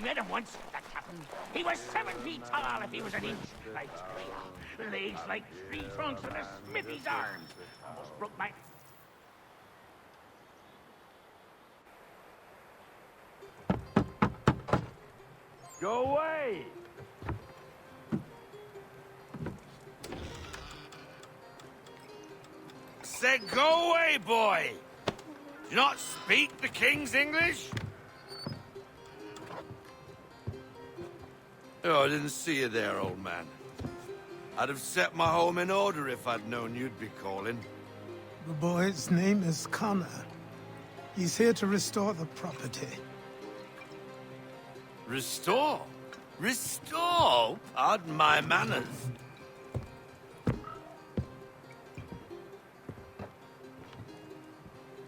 met him once, that captain. He was 7 feet tall if he was an inch. I tell ya. Legs like tree trunks and a smithy's arms. Almost broke my... Go away! Said go away, boy! Do you not speak the King's English? Oh, I didn't see you there, old man. I'd have set my home in order if I'd known you'd be calling. The boy's name is Connor. He's here to restore the property. Restore? Restore? Pardon my manners.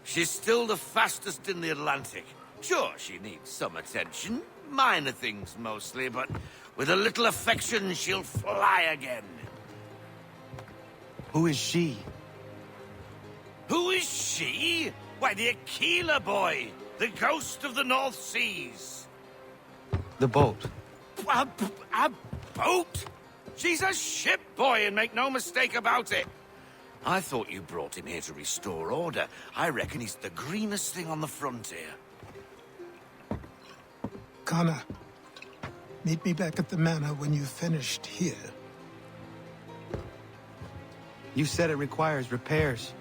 She's still the fastest in the Atlantic. Sure, she needs some attention. Minor things mostly, but with a little affection, she'll fly again. Who is she? Who is she? Why, the Aquila boy, the ghost of the North Seas. The boat. A boat? She's a ship boy, and make no mistake about it. I thought you brought him here to restore order. I reckon he's the greenest thing on the frontier. Connor, meet me back at the manor when you've finished here. You said it requires repairs.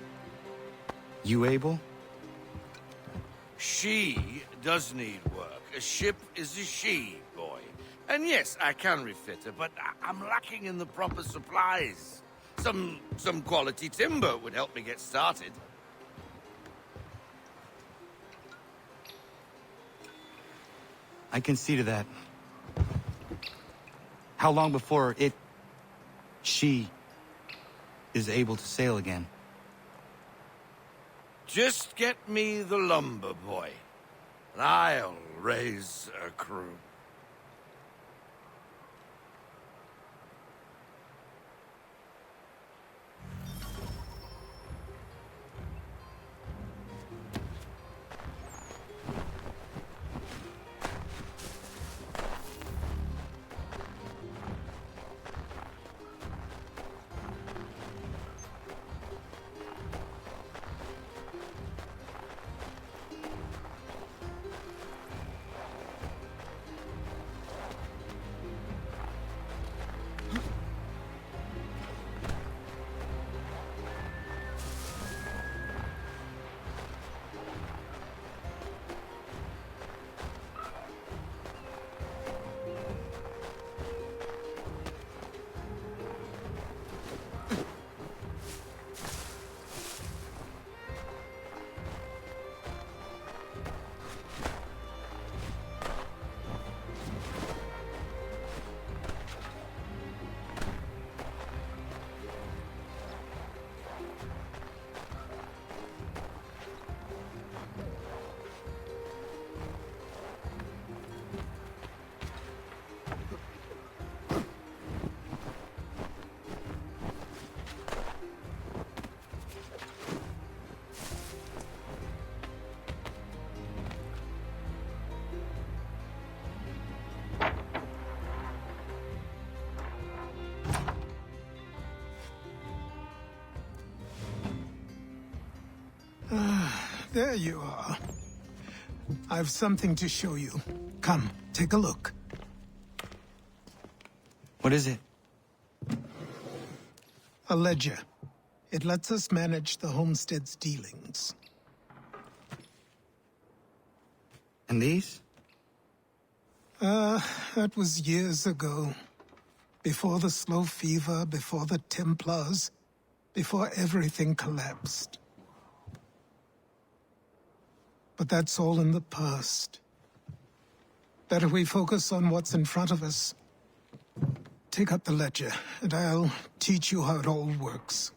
You able? She does need work. A ship is a she, boy. And yes, I can refit her, but I'm lacking in the proper supplies. Some quality timber would help me get started. I can see to that. How long before she, is able to sail again? Just get me the lumber, boy, and I'll raise a crew. There you are. I've something to show you. Come, take a look. What is it? A ledger. It lets us manage the homestead's dealings. And these? That was years ago. Before the slow fever, before the Templars, before everything collapsed. But that's all in the past. Better we focus on what's in front of us. Take up the ledger, and I'll teach you how it all works.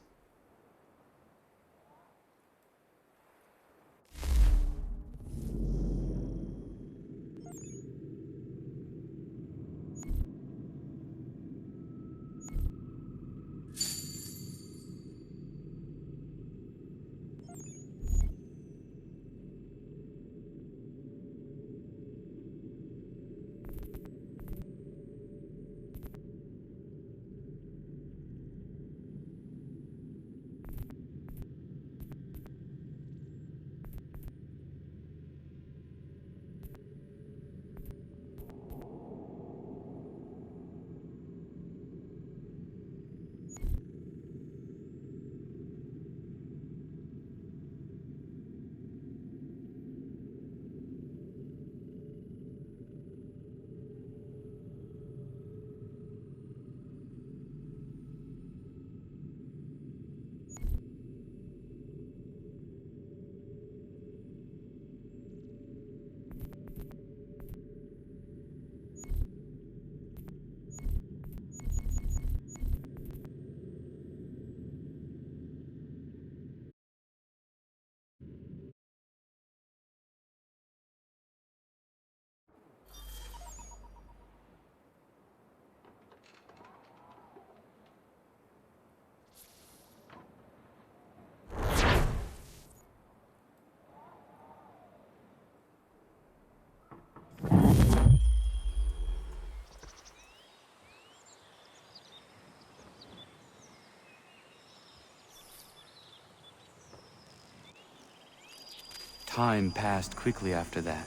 Time passed quickly after that.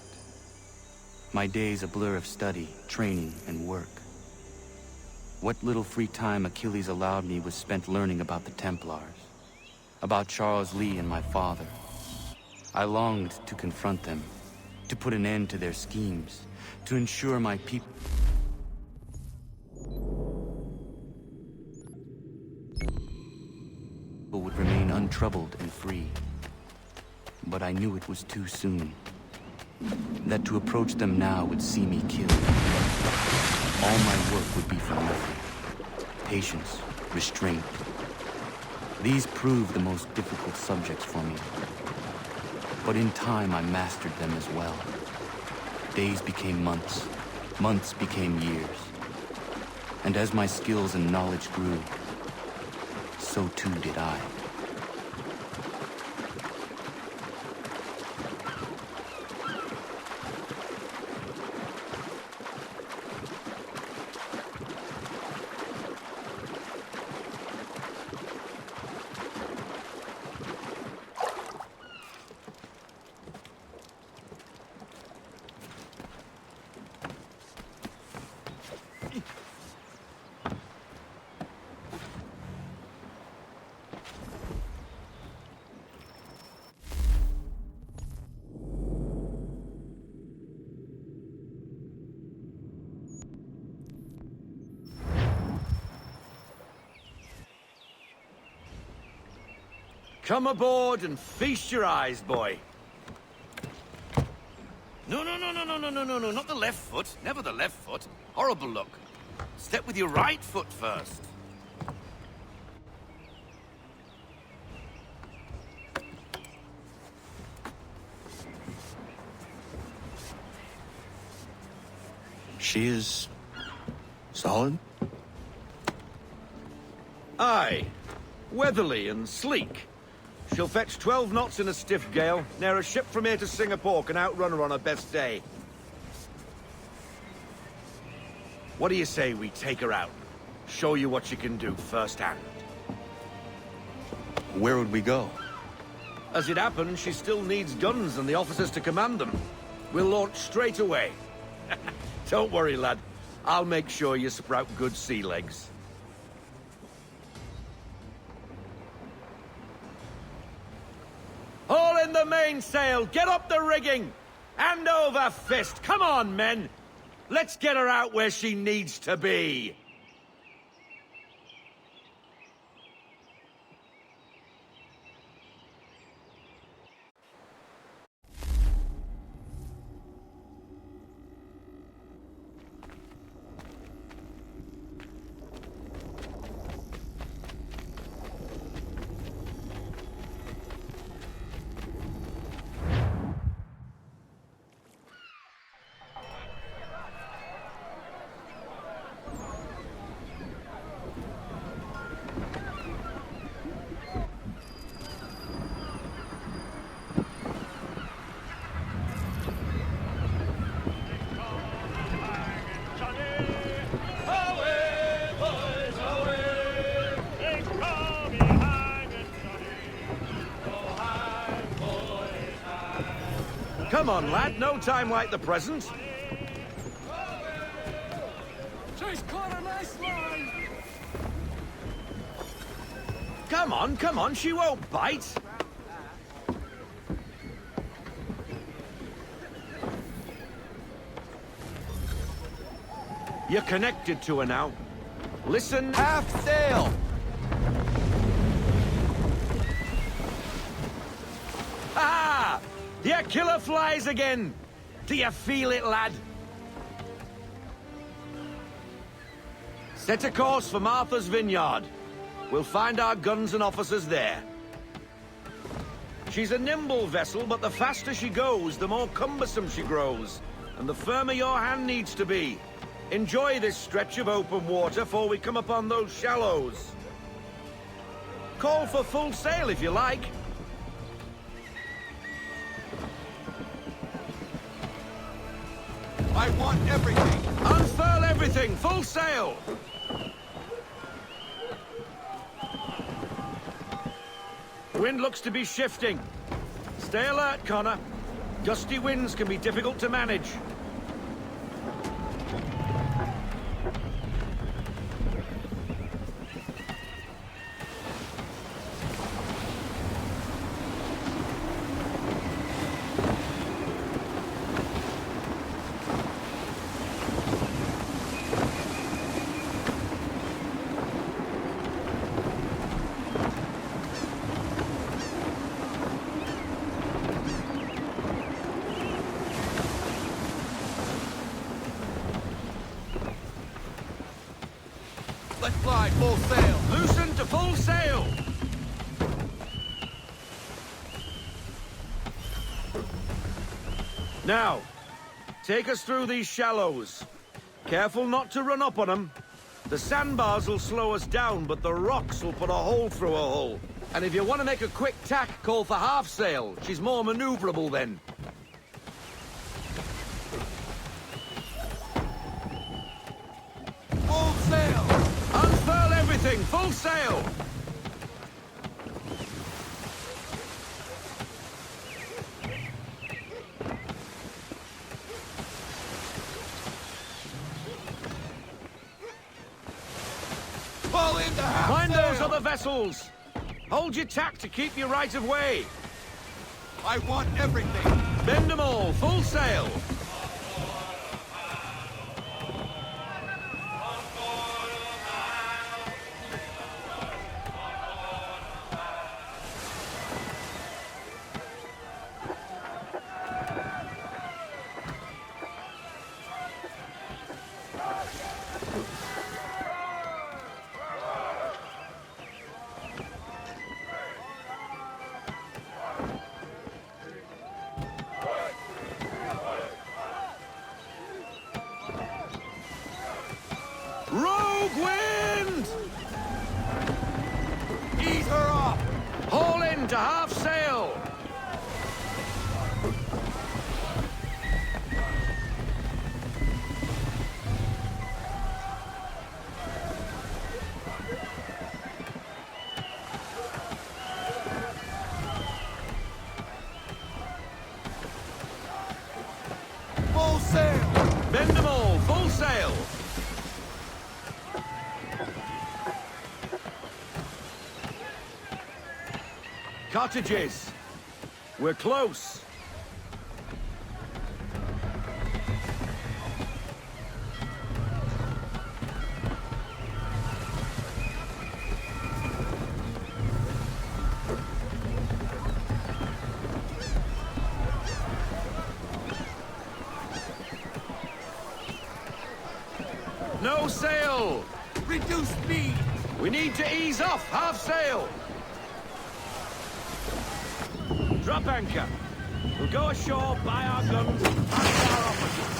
My days a blur of study, training, and work. What little free time Achilles allowed me was spent learning about the Templars, about Charles Lee and my father. I longed to confront them, to put an end to their schemes, to ensure my people would remain untroubled and free. But I knew it was too soon. That to approach them now would see me killed. All my work would be for nothing. Patience, restraint. These proved the most difficult subjects for me. But in time I mastered them as well. Days became months, months became years. And as my skills and knowledge grew, so too did I. Come aboard and feast your eyes, boy. No, not the left foot. Never the left foot. Horrible look. Step with your right foot first. She is solid? Aye. Weatherly and sleek. She'll fetch 12 knots in a stiff gale. Ne'er a ship from here to Singapore can outrun her on her best day. What do you say we take her out? Show you what she can do firsthand. Where would we go? As it happens, she still needs guns and the officers to command them. We'll launch straight away. Don't worry, lad. I'll make sure you sprout good sea legs. Haul in the mainsail! Get up the rigging! Hand over fist! Come on, men! Let's get her out where she needs to be! Come on, lad. No time like the present. She's caught a nice line! Come on. She won't bite. You're connected to her now. Listen. Half sail! Ah! Your killer flies again! Do you feel it, lad? Set a course for Martha's Vineyard. We'll find our guns and officers there. She's a nimble vessel, but the faster she goes, the more cumbersome she grows, and the firmer your hand needs to be. Enjoy this stretch of open water before we come upon those shallows. Call for full sail if you like. I want everything! Unfurl everything! Full sail! Wind looks to be shifting. Stay alert, Connor. Gusty winds can be difficult to manage. Let fly, full sail. Loosen to full sail! Now, take us through these shallows. Careful not to run up on them. The sandbars will slow us down, but the rocks will put a hole through a hull. And if you want to make a quick tack, call for half sail. She's more maneuverable then. Full sail. Unfurl everything! Full sail! Fall into half Mind sail. those other vessels! Hold your tack to keep your right of way! I want everything. Bend them all! Full sail! Rogue wind! Ease her off. Haul in to half sail! Full sail. Bend them all! Full sail! Cottages! We're close! No sail! Reduce speed. We need to ease off! Half sail! Drop anchor. We'll go ashore, buy our guns, and find our officers.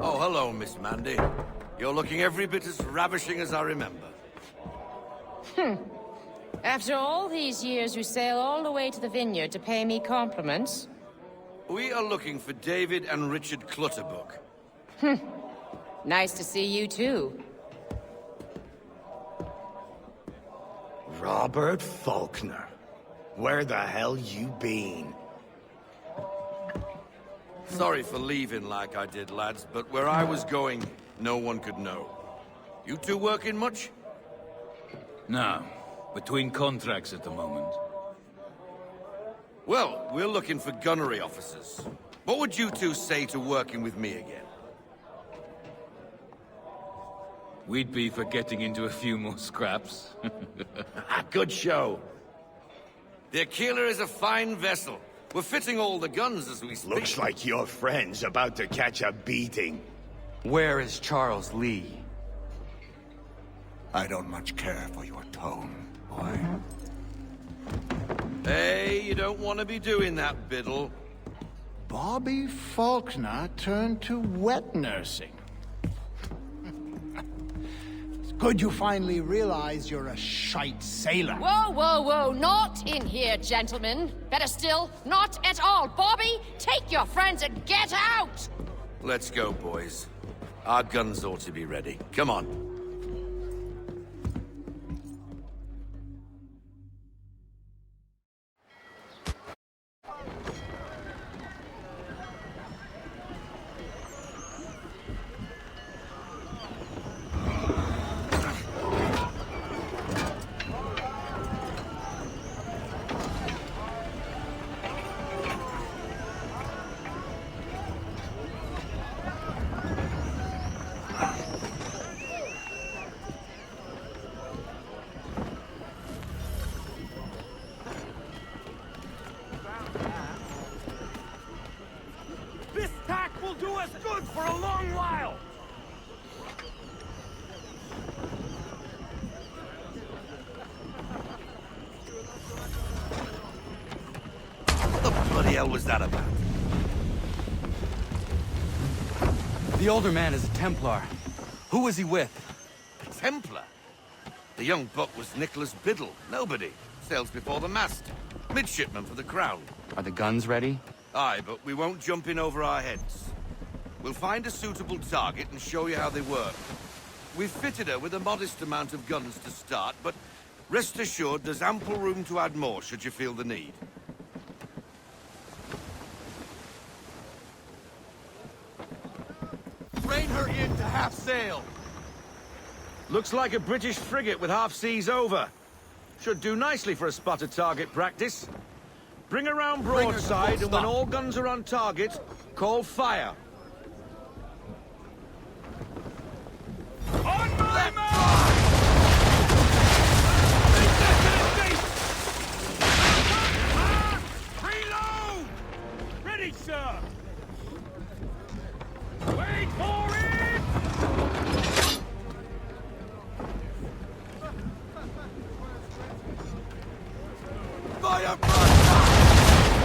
Oh, hello, Miss Mandy. You're looking every bit as ravishing as I remember. After all these years, you sail all the way to the vineyard to pay me compliments? We are looking for David and Richard Clutterbuck. Nice to see you, too. Robert Faulkner. Where the hell you been? Sorry for leaving like I did, lads, but where I was going, no one could know. You two working much? No. Between contracts at the moment. Well, we're looking for gunnery officers. What would you two say to working with me again? We'd be for getting into a few more scraps. Good show. The Aquila is a fine vessel. We're fitting all the guns as we speak. Looks like your friend's about to catch a beating. Where is Charles Lee? I don't much care for your tone, boy. Hey, you don't want to be doing that, Biddle. Bobby Faulkner turned to wet nursing. It's Good you finally realize you're a shite sailor. Whoa, whoa, whoa, not in here, gentlemen. Better still, not at all. Bobby, take your friends and get out! Let's go, boys. Our guns ought to be ready. Come on. This tack will do us good for a long while! What the bloody hell was that about? The older man is a Templar. Who was he with? A Templar? The young buck was Nicholas Biddle. Nobody. Sails before the mast. Midshipman for the Crown. Are the guns ready? Aye, but we won't jump in over our heads. We'll find a suitable target and show you how they work. We've fitted her with a modest amount of guns to start, but rest assured there's ample room to add more should you feel the need. Rein her in to half sail. Looks like a British frigate with half seas over. Should do nicely for a spotted target practice. Bring her round Bring her to broadside, full and when stop. all guns are on target, call fire. On my mark! Reload! Ready, sir! Wait for it! Fire front!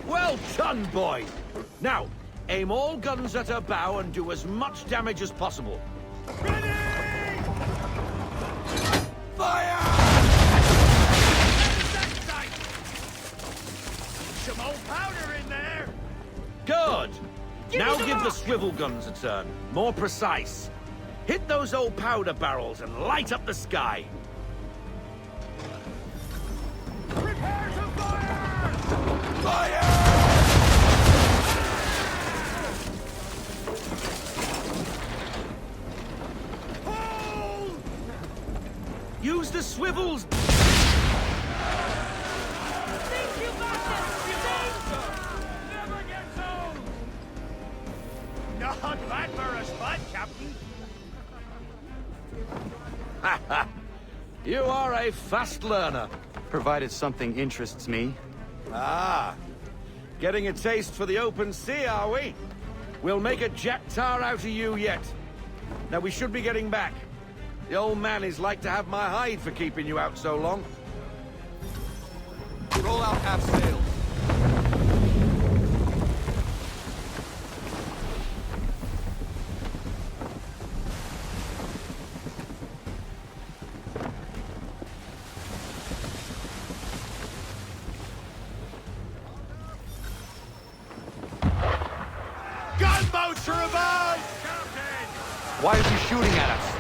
Well done, boy! Now, aim all guns at her bow and do as much damage as possible. Ready! Fire! Some old powder in there! Good! Now the give the mark! swivel guns a turn. More precise. Hit those old powder barrels and light up the sky. Prepare to fire! Fire! Hold! Use the swivels! Think you got this, you think? Never gets old! Not bad for a spot, Captain. You are a fast learner. Provided something interests me. Ah, getting a taste for the open sea, are we? We'll make a jack tar out of you yet. Now we should be getting back. The old man is like to have my hide for keeping you out so long. Roll out half sails. Gunboats are about! Why is he shooting at us?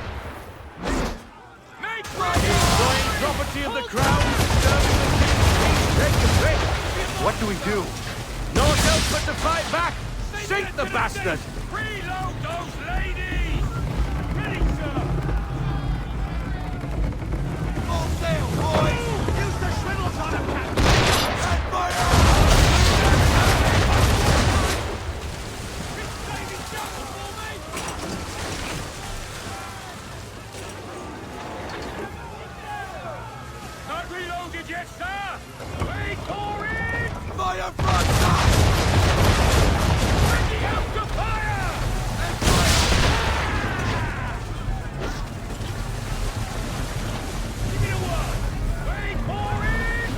Make Destroying property of the crown, disturbing the king's peace, take the pick. What do we do? Naught else but to fight back. Sink the bastard. Reload those ladies! Ready, sir! Full sail, boys! Use the swivels on them, Captain! And fire! Not reloaded yet, sir! Wait for it! Fire front! Stop! Ready out to fire! And fire! Give me a word! Wait for it!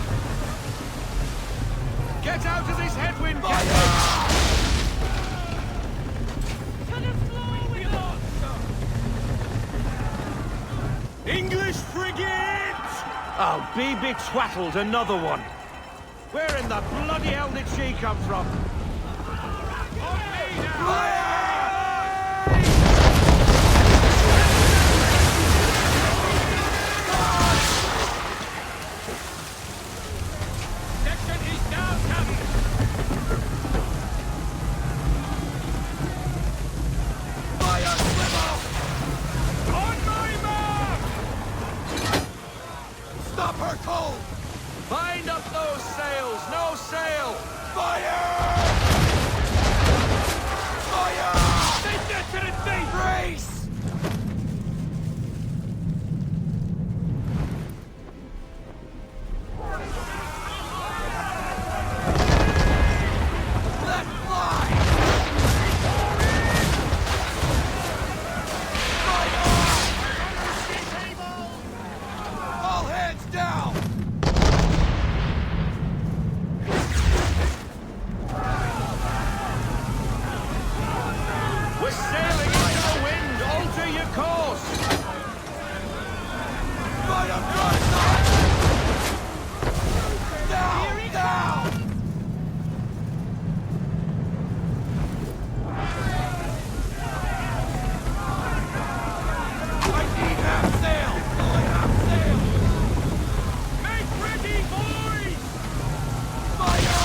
be betwaddled, another one. Where in the bloody hell did she come from? Section is now captured. Fire, Sliver! On my mark! Stop her cold! Bind up those sails! No sail! Fire! Fire! Send her to the deep! Brace! Let fly! Fire! All hands down! We're sailing into the wind! Alter your course! Right up front! Down! Down! I need half sail! Fully half sail! Make ready, boys! Fire!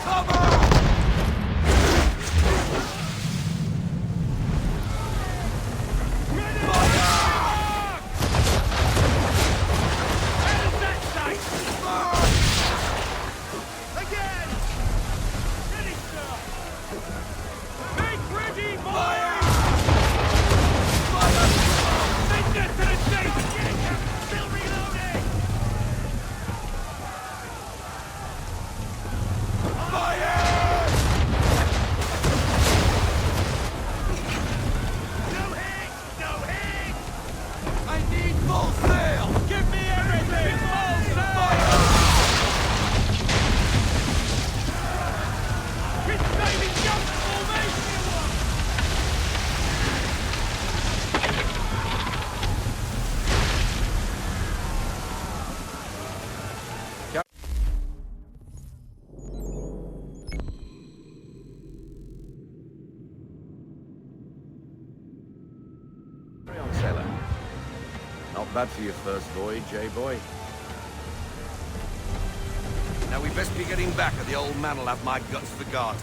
Cover! How's that sight? Again! Ready, sir! Make ready, boys! Send her to the deep! Still reloading! No hit! No hit! I need full sail! Give me everything! Full sail! It's saving jump formation! Carry on, sailor. Not bad for your first voyage, eh, boy? Now we best be getting back, or the old man'll have my guts for garters.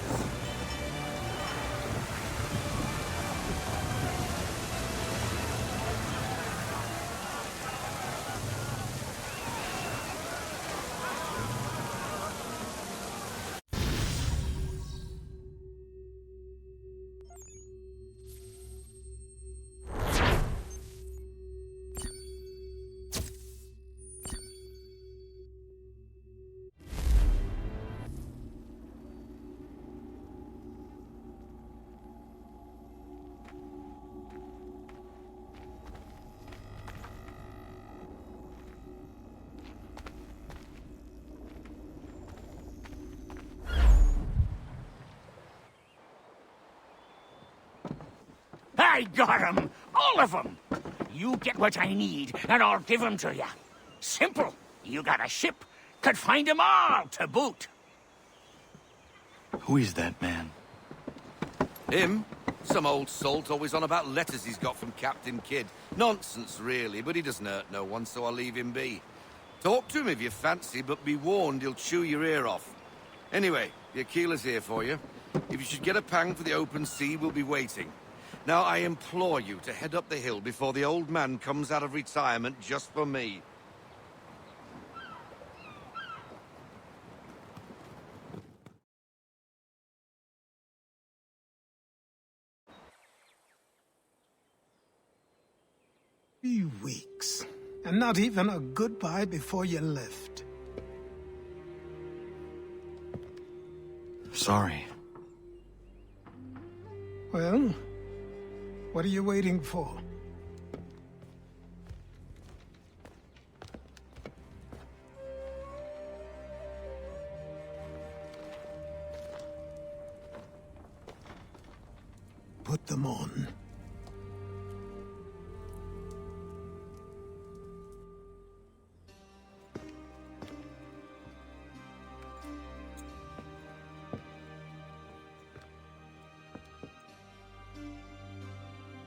I got 'em! All of 'em! You get what I need, and I'll give 'em to you. Simple. You got a ship, could find 'em all to boot. Who is that man? Him? Some old salt always on about letters he's got from Captain Kidd. Nonsense, really, but he doesn't hurt no one, so I'll leave him be. Talk to him if you fancy, but be warned he'll chew your ear off. Anyway, your keeler's here for you. If you should get a pang for the open sea, we'll be waiting. Now, I implore you to head up the hill before the old man comes out of retirement just for me. Weeks. And not even a goodbye before you left. Sorry. Well, what are you waiting for? Put them on.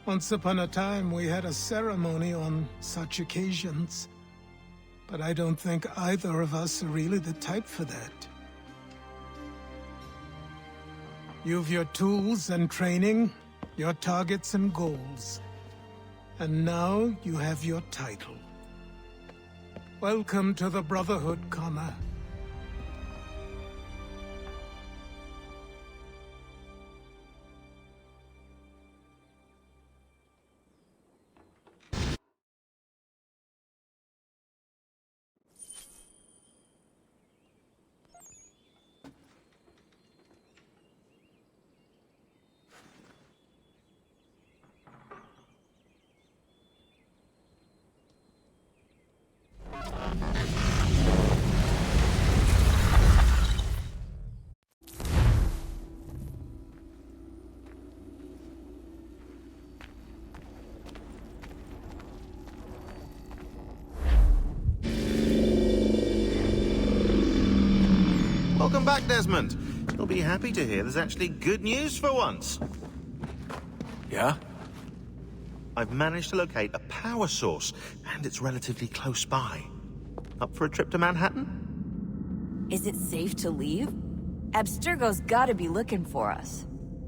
Once upon a time, we had a ceremony on such occasions. But I don't think either of us are really the type for that. You've your tools and training, your targets and goals. And now you have your title. Welcome to the Brotherhood, Connor. Welcome back, Desmond. You'll be happy to hear there's actually good news for once. Yeah? I've managed to locate a power source, and it's relatively close by. Up for a trip to Manhattan? Is it safe to leave? Abstergo's gotta be looking for us.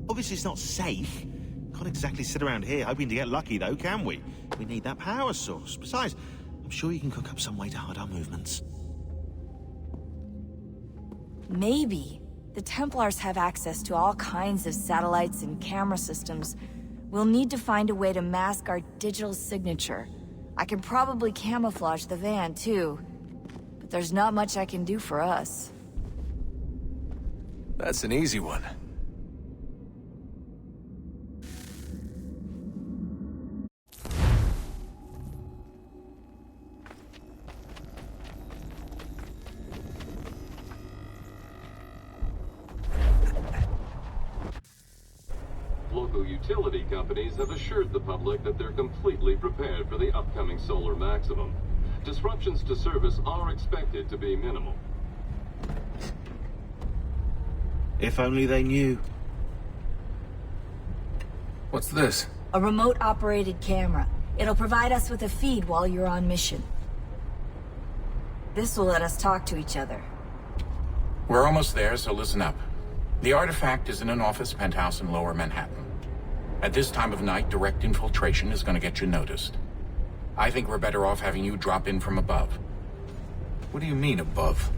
Obviously it's not safe. Can't exactly sit around here hoping to get lucky, though, can we? We need that power source. Besides, I'm sure you can cook up some way to hide our movements. Maybe. The Templars have access to all kinds of satellites and camera systems. We'll need to find a way to mask our digital signature. I can probably camouflage the van, too. But there's not much I can do for us. That's an easy one. Local utility companies have assured the public that they're completely prepared for the upcoming solar maximum. Disruptions to service are expected to be minimal. If only they knew. What's this? A remote-operated camera. It'll provide us with a feed while you're on mission. This will let us talk to each other. We're almost there, so listen up. The artifact is in an office penthouse in Lower Manhattan. At this time of night, direct infiltration is going to get you noticed. I think we're better off having you drop in from above. What do you mean, above?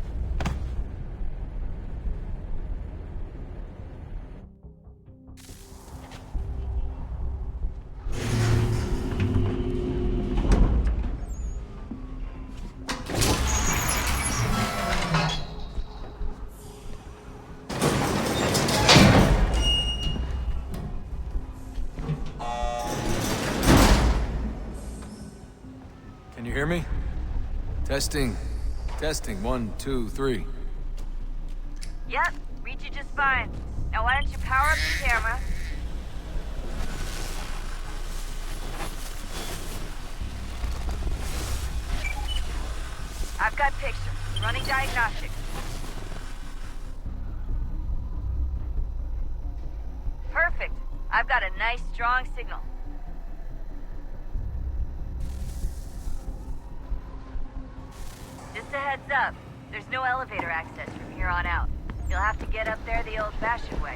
Can you hear me? Testing. Testing. 1, 2, 3. Yep, read you just fine. Now why don't you power up the camera? I've got pictures. Running diagnostics. Perfect. I've got a nice, strong signal. Just a heads up, there's no elevator access from here on out. You'll have to get up there the old-fashioned way.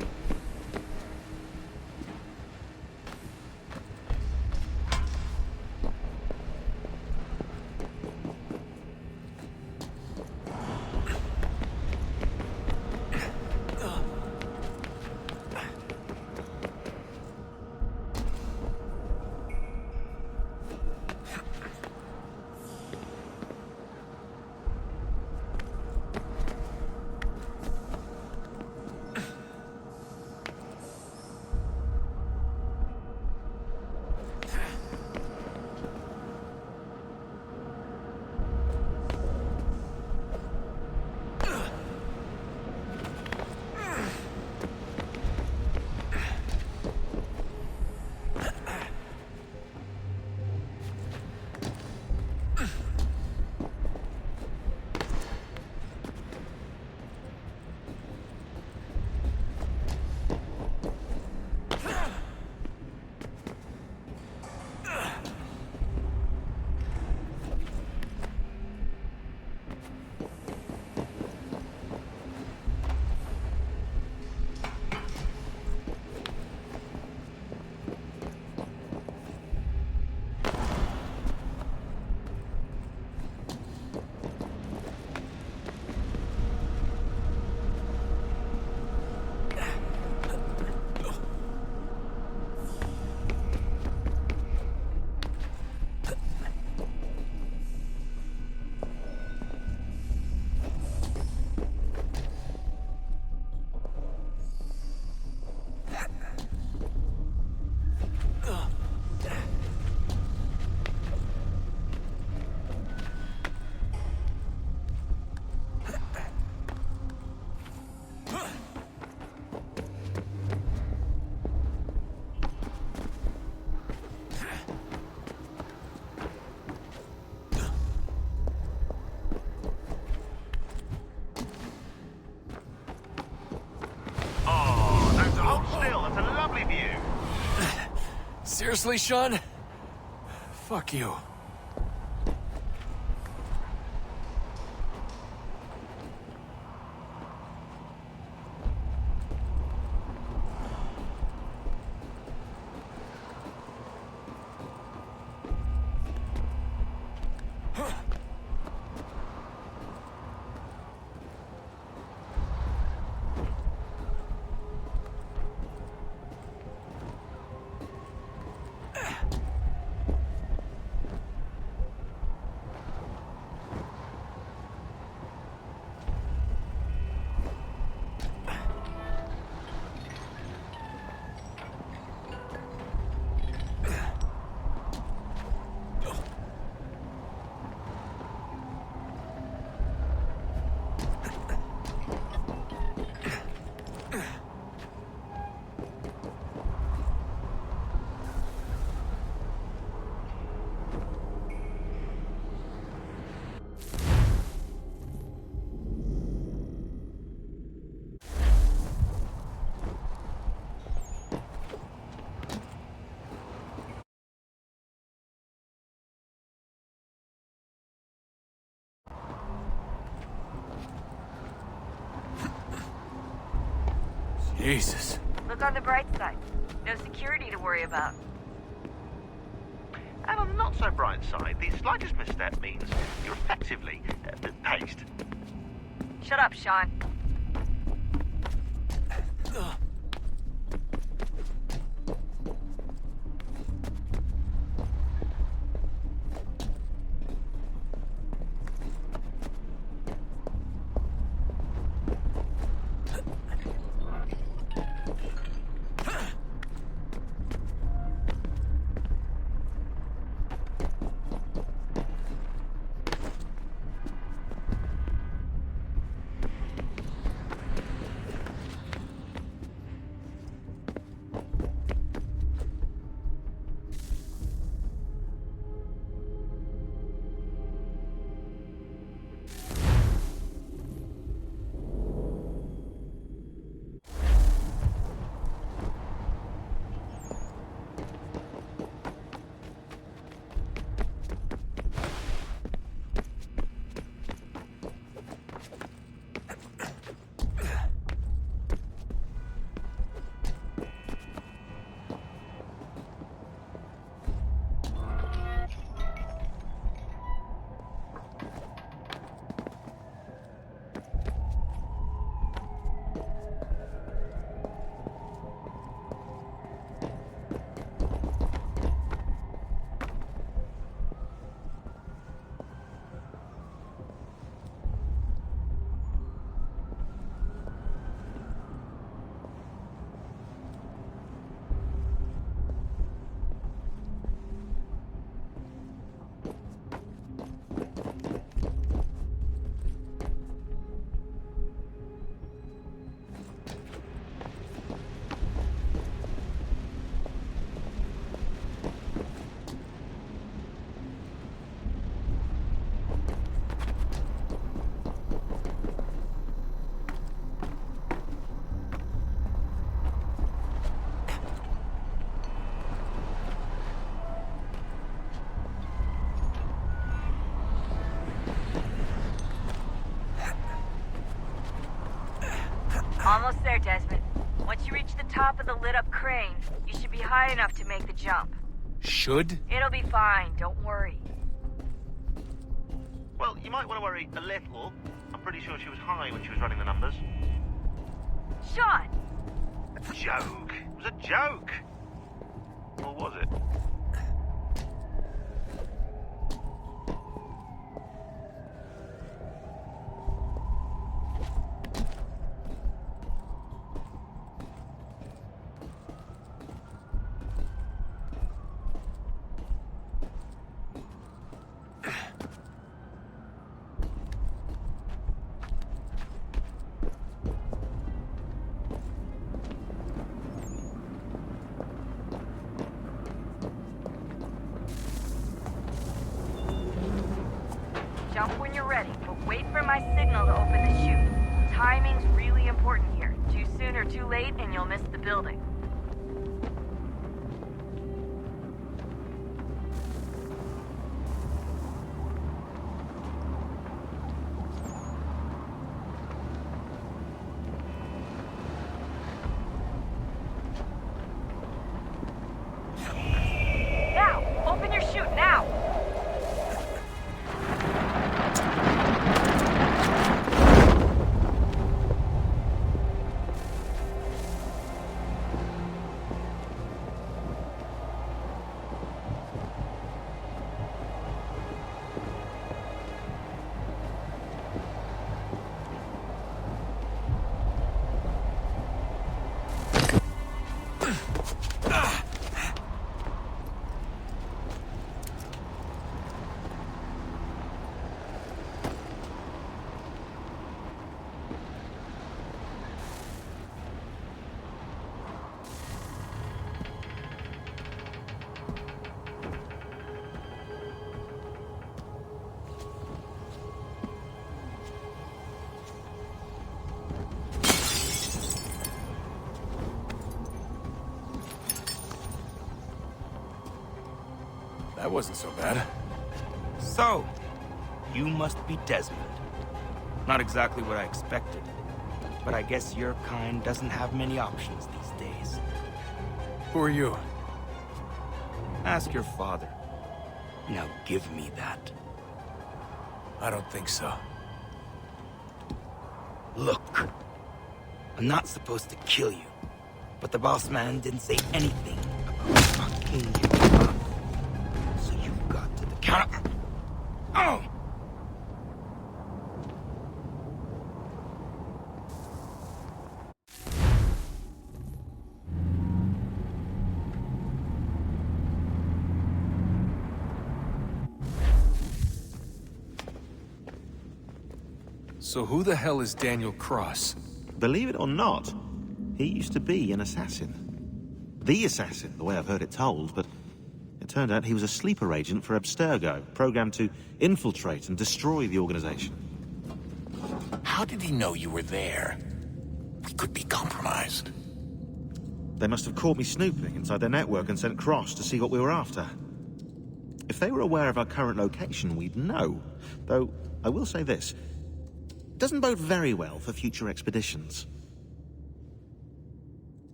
Seriously, Sean? Fuck you. Jesus. Look on the bright side. No security to worry about. And on the not so bright side, the slightest misstep means you're effectively paced. Shut up, Sean. Almost there, Desmond. Once you reach the top of the lit-up crane, you should be high enough to make the jump. Should? It'll be fine, don't worry. Well, you might want to worry a little. I'm pretty sure she was high when she was running the numbers. Sean! A joke. It was a joke. Or was it? Jump when you're ready, but wait for my signal to open the chute. Timing's really important here. Too soon or too late, and you'll miss the building. That wasn't so bad. So, you must be Desmond. Not exactly what I expected. But I guess your kind doesn't have many options these days. Who are you? Ask your father. Now give me that. I don't think so. Look. I'm not supposed to kill you. But the boss man didn't say anything about fucking you up. So you've got to the counter. Oh! So who the hell is Daniel Cross? Believe it or not, he used to be an assassin. The assassin, the way I've heard it told, but it turned out he was a sleeper agent for Abstergo, programmed to infiltrate and destroy the organization. How did he know you were there? We could be compromised. They must have caught me snooping inside their network and sent Cross to see what we were after. If they were aware of our current location, we'd know. Though, I will say this. It doesn't bode very well for future expeditions.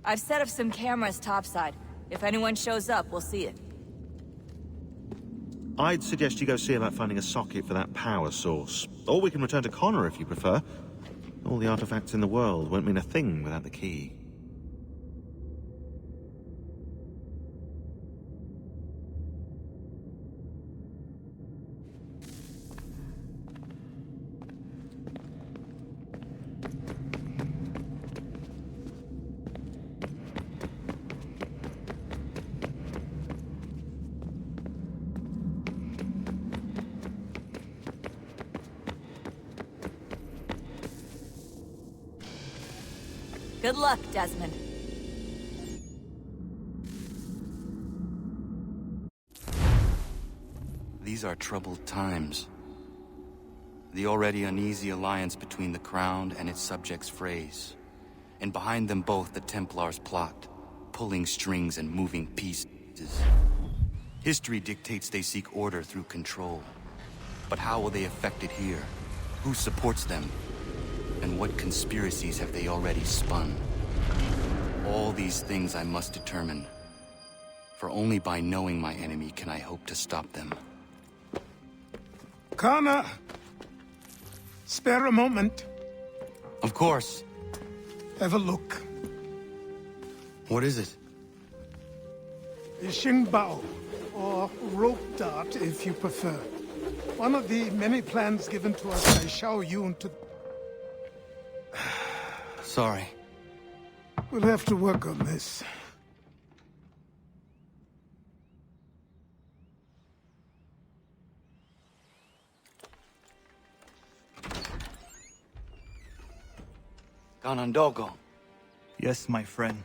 I've set up some cameras topside. If anyone shows up, we'll see it. I'd suggest you go see about finding a socket for that power source. Or we can return to Connor if you prefer. All the artifacts in the world won't mean a thing without the key. Good luck, Desmond. These are troubled times. The already uneasy alliance between the Crown and its subjects frays. And behind them both the Templars plot, pulling strings and moving pieces. History dictates they seek order through control. But how will they affect it here? Who supports them? And what conspiracies have they already spun? All these things I must determine. For only by knowing my enemy can I hope to stop them. Connor! Spare a moment. Of course. Have a look. What is it? The Xingbao, or rope dart if you prefer. One of the many plans given to us by Xiao Yun to... Sorry. We'll have to work on this. Ganondogo. Yes, my friend.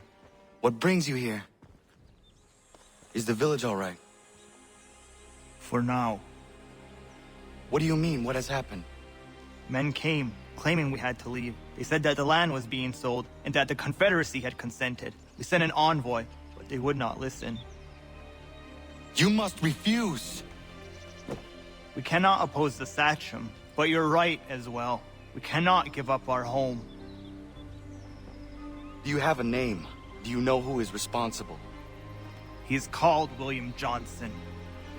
What brings you here? Is the village all right? For now. What do you mean? What has happened? Men came, claiming we had to leave. They said that the land was being sold, and that the Confederacy had consented. We sent an envoy, but they would not listen. You must refuse! We cannot oppose the Sachem, but you're right as well. We cannot give up our home. Do you have a name? Do you know who is responsible? He's called William Johnson.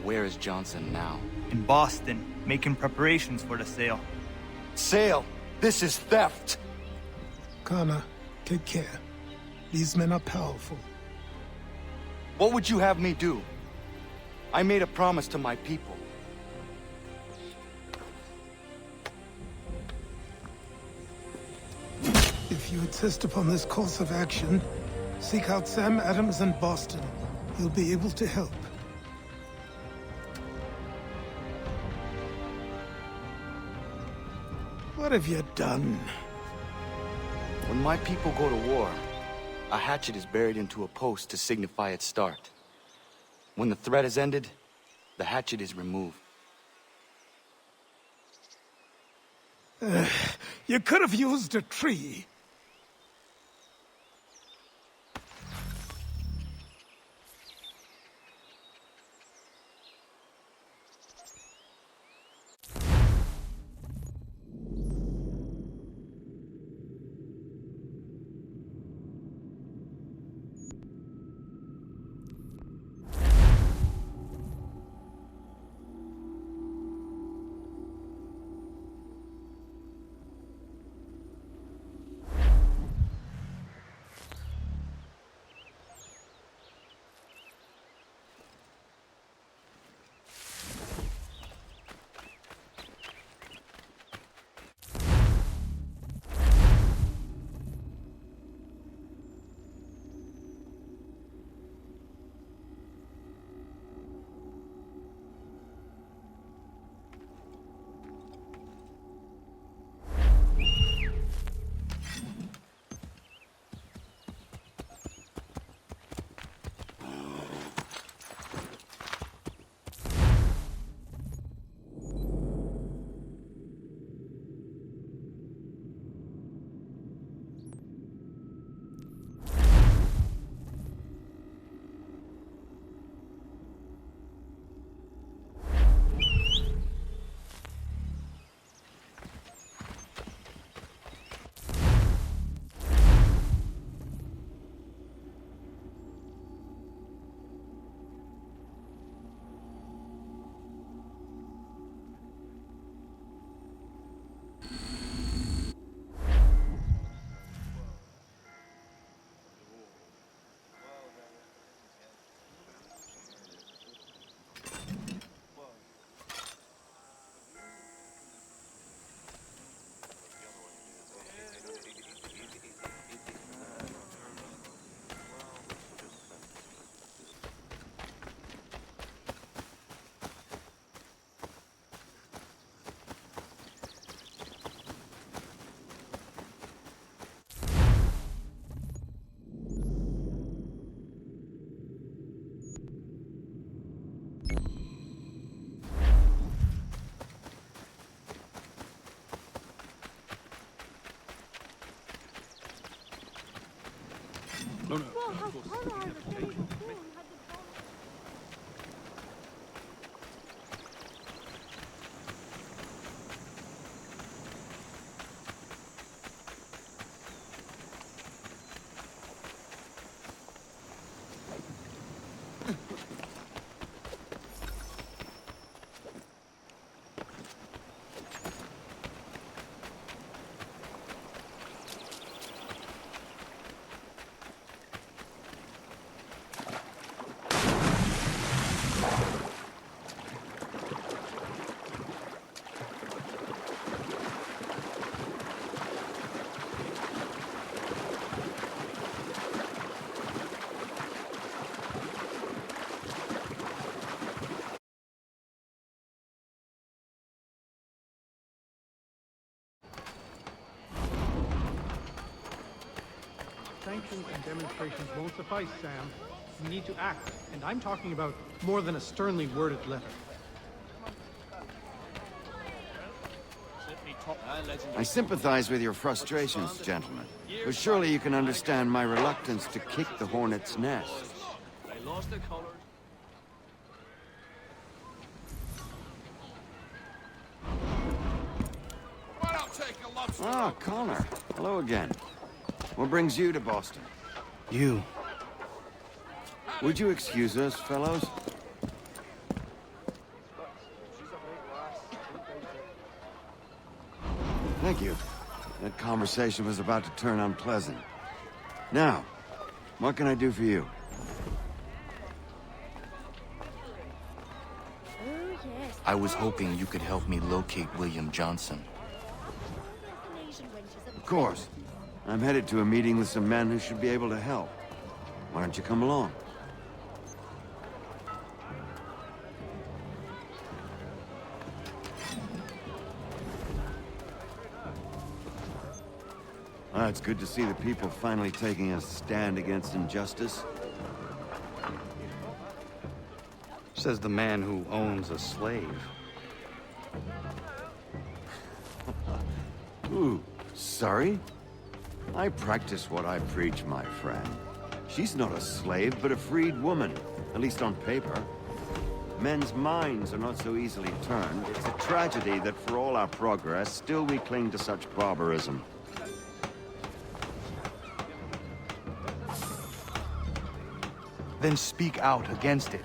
Where is Johnson now? In Boston, making preparations for the sale. Sale! This is theft! Connor, take care. These men are powerful. What would you have me do? I made a promise to my people. If you insist upon this course of action, seek out Sam Adams in Boston. He'll be able to help. What have you done? When my people go to war, a hatchet is buried into a post to signify its start. When the threat is ended, the hatchet is removed. You could have used a tree. No, no. Sanctions and demonstrations won't suffice, Sam. We need to act, and I'm talking about more than a sternly worded letter. I sympathize with your frustrations, gentlemen. But surely you can understand my reluctance to kick the hornet's nest. They lost their colors. Ah, Connor. Hello again. What brings you to Boston? You. Would you excuse us, fellows? Thank you. That conversation was about to turn unpleasant. Now, what can I do for you? I was hoping you could help me locate William Johnson. Of course. I'm headed to a meeting with some men who should be able to help. Why don't you come along? It's good to see the people finally taking a stand against injustice. Says the man who owns a slave. Ooh, sorry? I practice what I preach, my friend. She's not a slave, but a freed woman, at least on paper. Men's minds are not so easily turned. It's a tragedy that for all our progress, still we cling to such barbarism. Then speak out against it.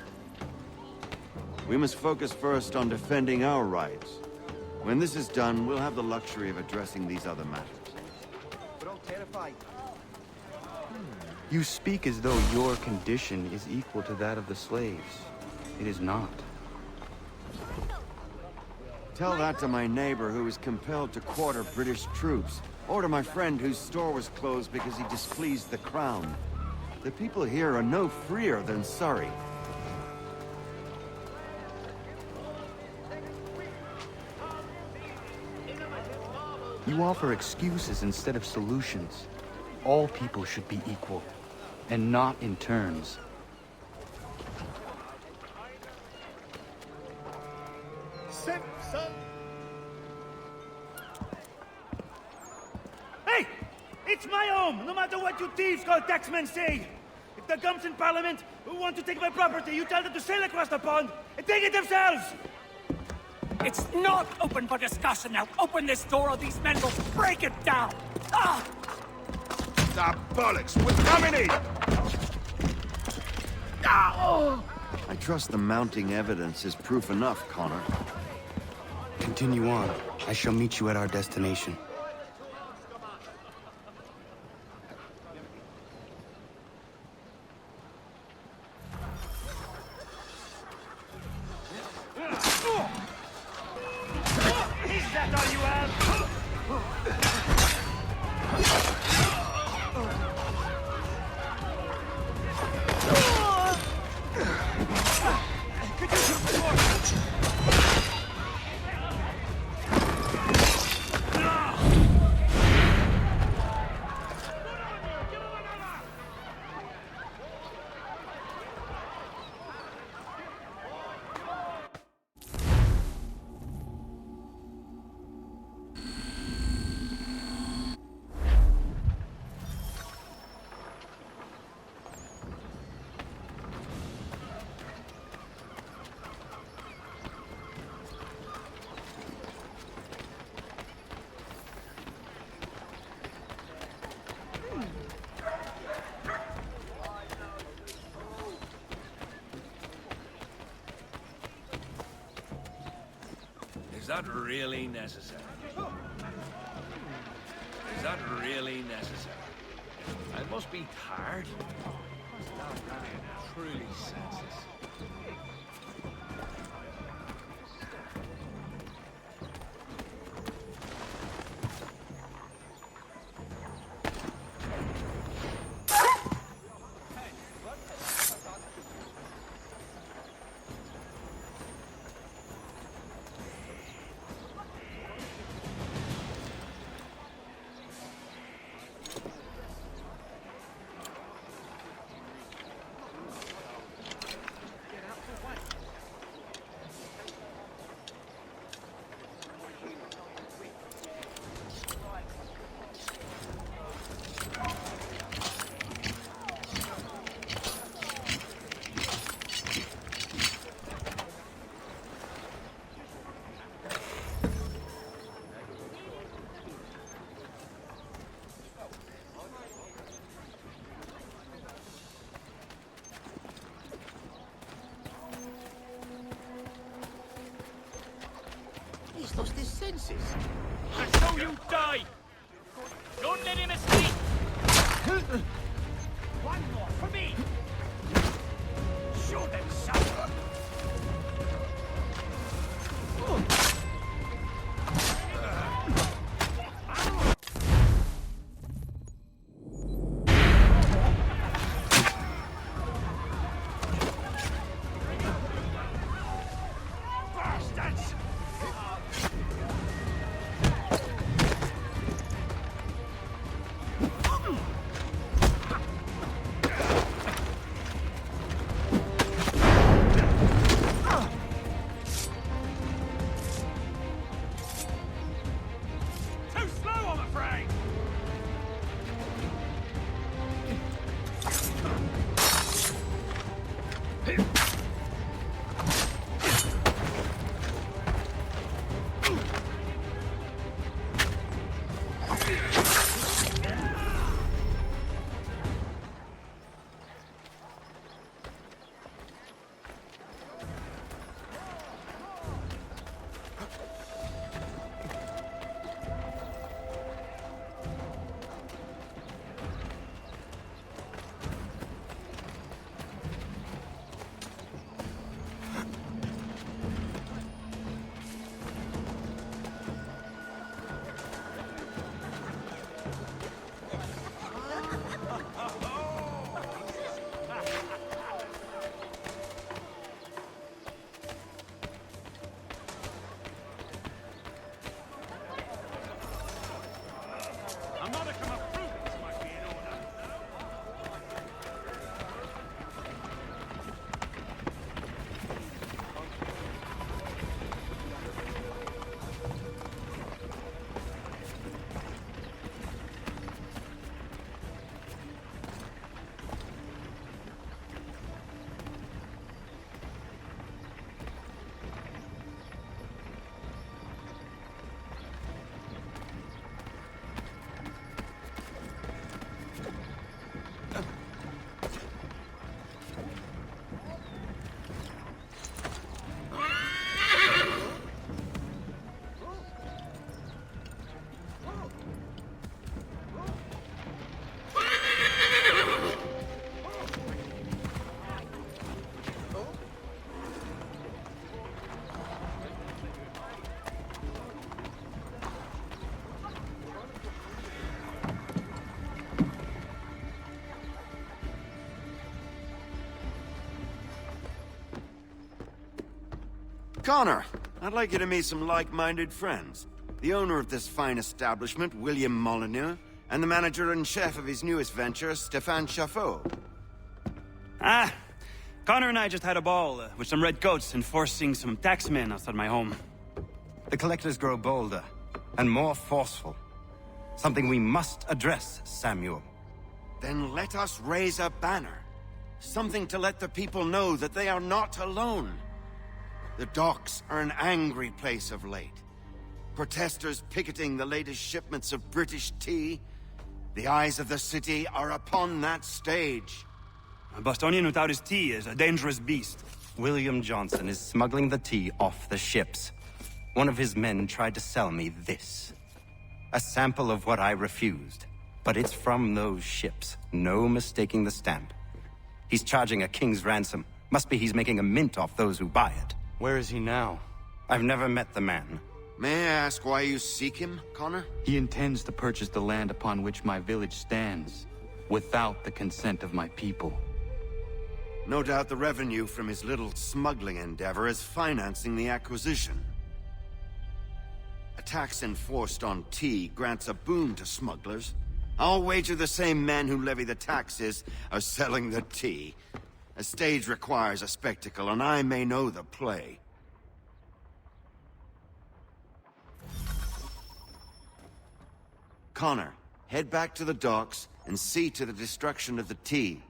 We must focus first on defending our rights. When this is done, we'll have the luxury of addressing these other matters. You speak as though your condition is equal to that of the slaves. It is not. Tell that to my neighbor who was compelled to quarter British troops, or to my friend whose store was closed because he displeased the crown. The people here are no freer than Surrey. You offer excuses instead of solutions. All people should be equal, and not in turns. Simpson! Hey! It's my home, no matter what you thieves called taxmen say! If the gums in Parliament who want to take my property, you tell them to sail across the pond and take it themselves! It's not open for discussion now. Open this door or these men will break it down. Ah! Ah, bollocks! We're coming in! Ah! I trust the mounting evidence is proof enough, Connor. Continue on. I shall meet you at our destination. Is that all you have? Could you more? that really necessary? Is that really necessary? It must be tired. Truly senseless. He's lost his senses. And so you die! Don't let him escape! One more for me! Show them some! Bastards! Too slow, I'm afraid! I'm not a come of prudence, my dear owner. Connor, I'd like you to meet some like-minded friends. The owner of this fine establishment, William Molyneux, and the manager and chef of his newest venture, Stéphane Chaffeau. Ah, Connor and I just had a ball with some redcoats enforcing some taxmen outside my home. The collectors grow bolder and more forceful. Something we must address, Samuel. Then let us raise a banner. Something to let the people know that they are not alone. The docks are an angry place of late. Protesters picketing the latest shipments of British tea. The eyes of the city are upon that stage. A Bostonian without his tea is a dangerous beast. William Johnson is smuggling the tea off the ships. one of his men tried to sell me this. A sample of what I refused. But it's from those ships. No mistaking the stamp. He's charging a king's ransom. Must be he's making a mint off those who buy it. Where is he now? I've never met the man. May I ask why you seek him, Connor? He intends to purchase the land upon which my village stands, without the consent of my people. No doubt the revenue from his little smuggling endeavor is financing the acquisition. A tax enforced on tea grants a boon to smugglers. I'll wager the same men who levy the taxes are selling the tea. A stage requires a spectacle, and I may know the play. Connor, head back to the docks and see to the destruction of the tea.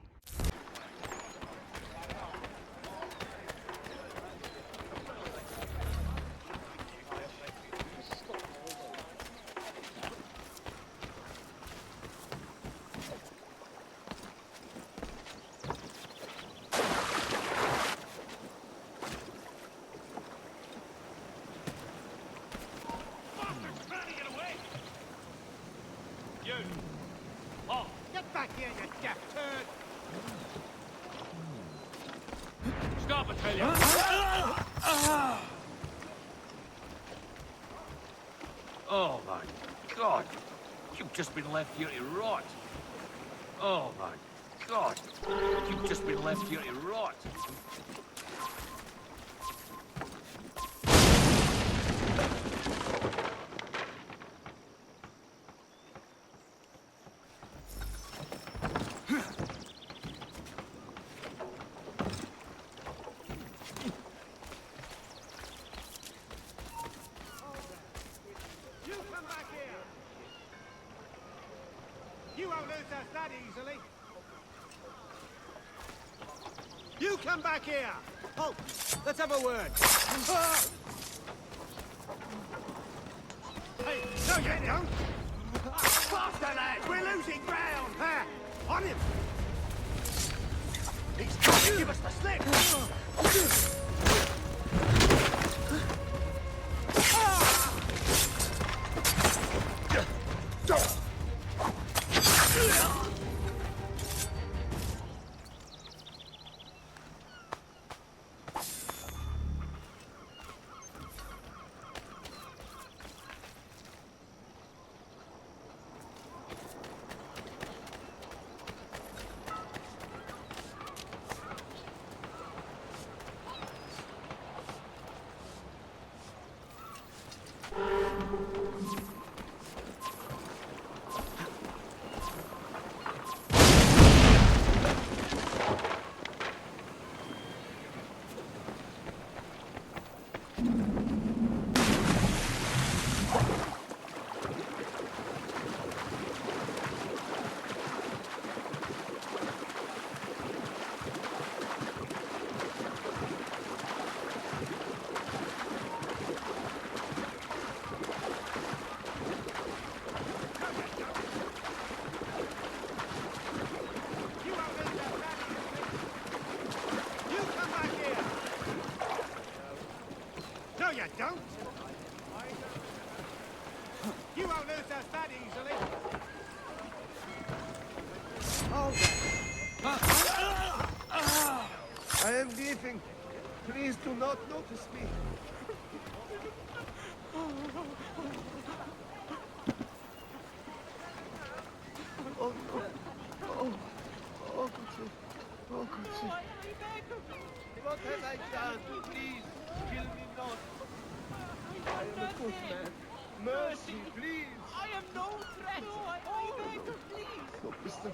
Get back here, you deaf turd! Stop, I tell you! Oh my God! You've just been left here to rot. Oh my God! You've just been left here to rot. You won't lose us that easily. You come back here! Oh, let's have a word. Hey, no you don't! Faster, lad! We're losing ground! On him! He's trying to give us the slip! You don't! You won't lose us that easily! I am leaving. Please do not notice me. Oh, no. Oh, Gucci. Oh, Gucci. What have I done? Please, kill me not. I am a good man. Mercy, please. I am no threat! Oh, please! No, mister.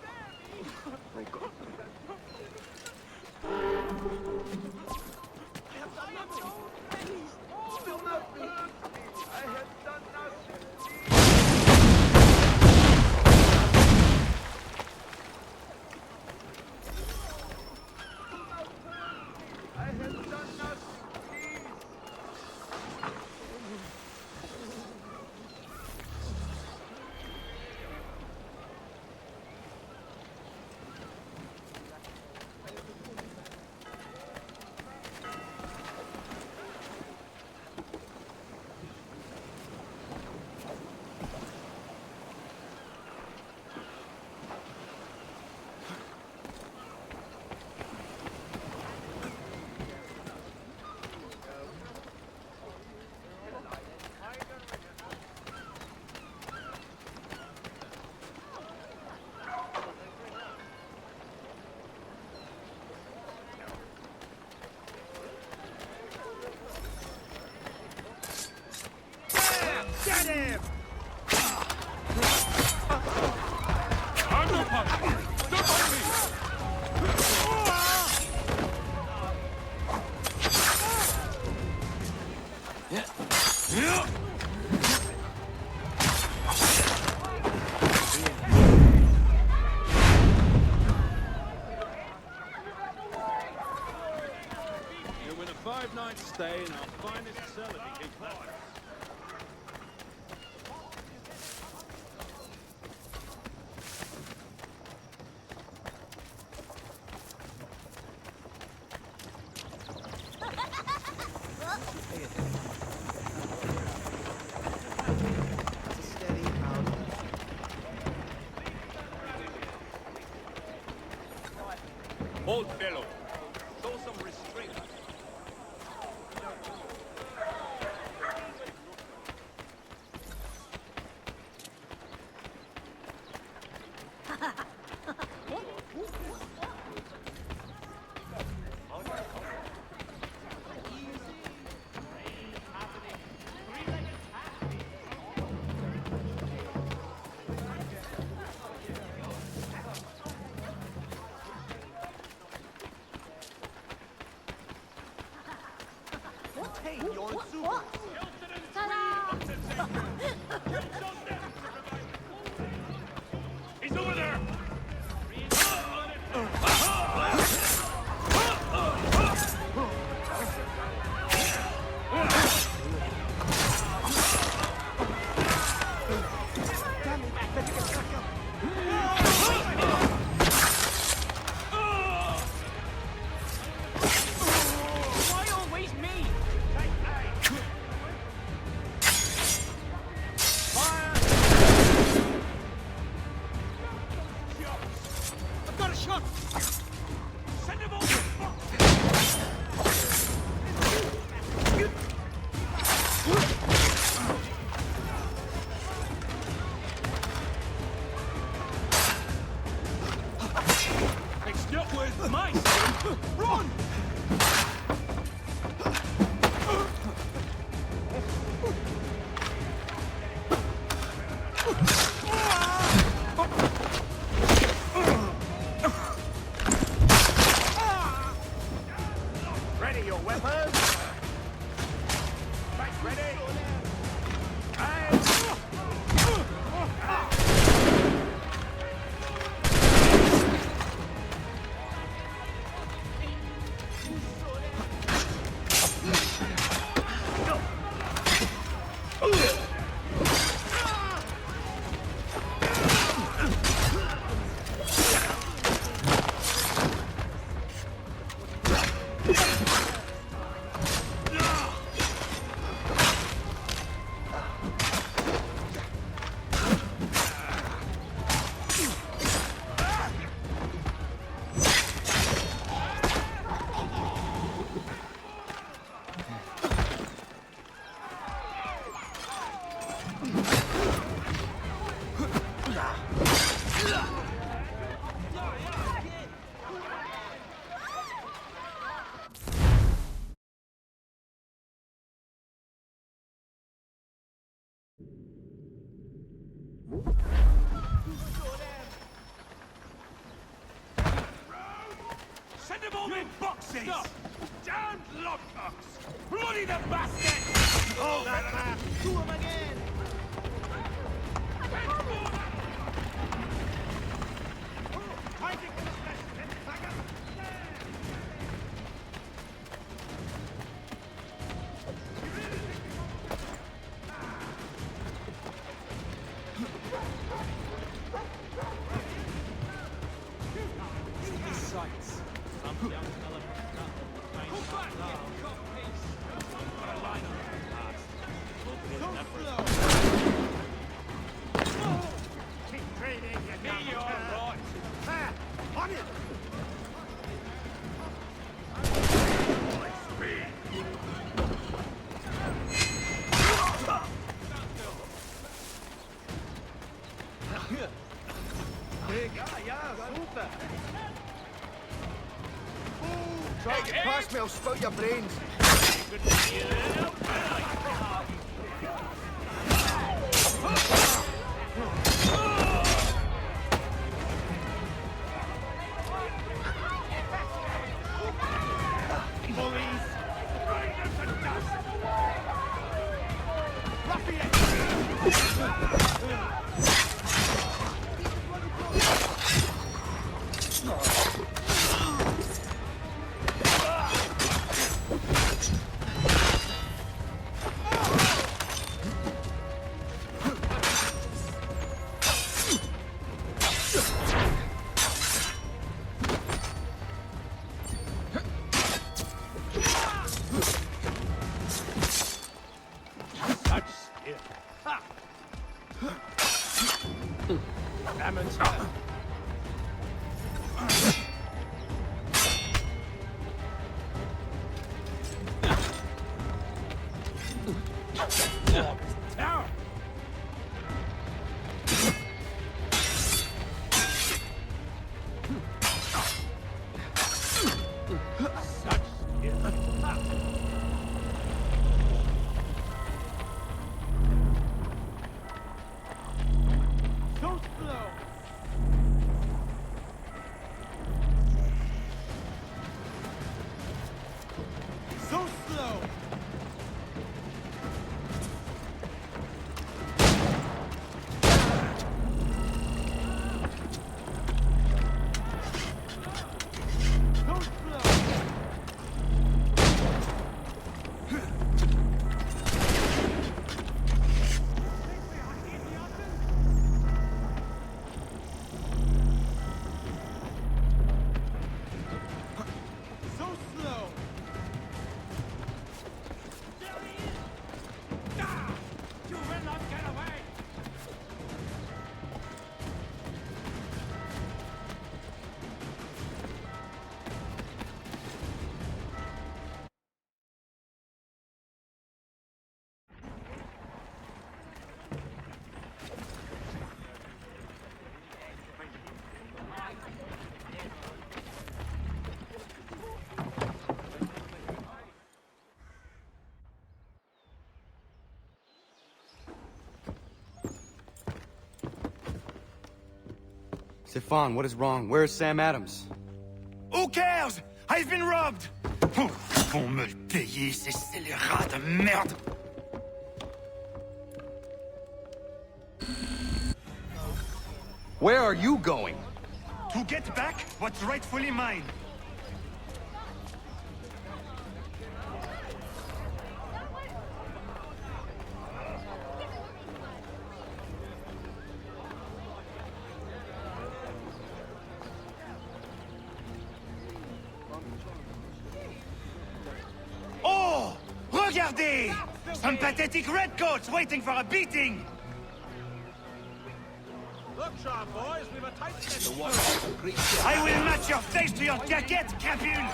Oh, God. I have done nothing! Please! Do not hurt me! I have done nothing! I have done nothing, please. You'll win a 5-night stay in our finest cell if you keep that. Old fellow, show some restraint. He's over there! Why always me? I've got a shot! Send him over! It's not worth my son! Run! Ready your weapons? Right, ready? Send them all in boxes! Stop! Damned lockcocks! Bloody the bastards! Hold that man! Do him again! Sights. Some young fella Keep training, you damn right. Ha! On it! Try to get past me, I'll spout your brains. Stefan, what is wrong? Where is Sam Adams? Who cares? I've been robbed! Oh, vont me le payer, ces scélérats de merde! Where are you going? To get back what's rightfully mine. Oh! Regardez! Some pathetic redcoats waiting for a beating! Look sharp, boys, we've a tight I will match your face to your jacket, crapule!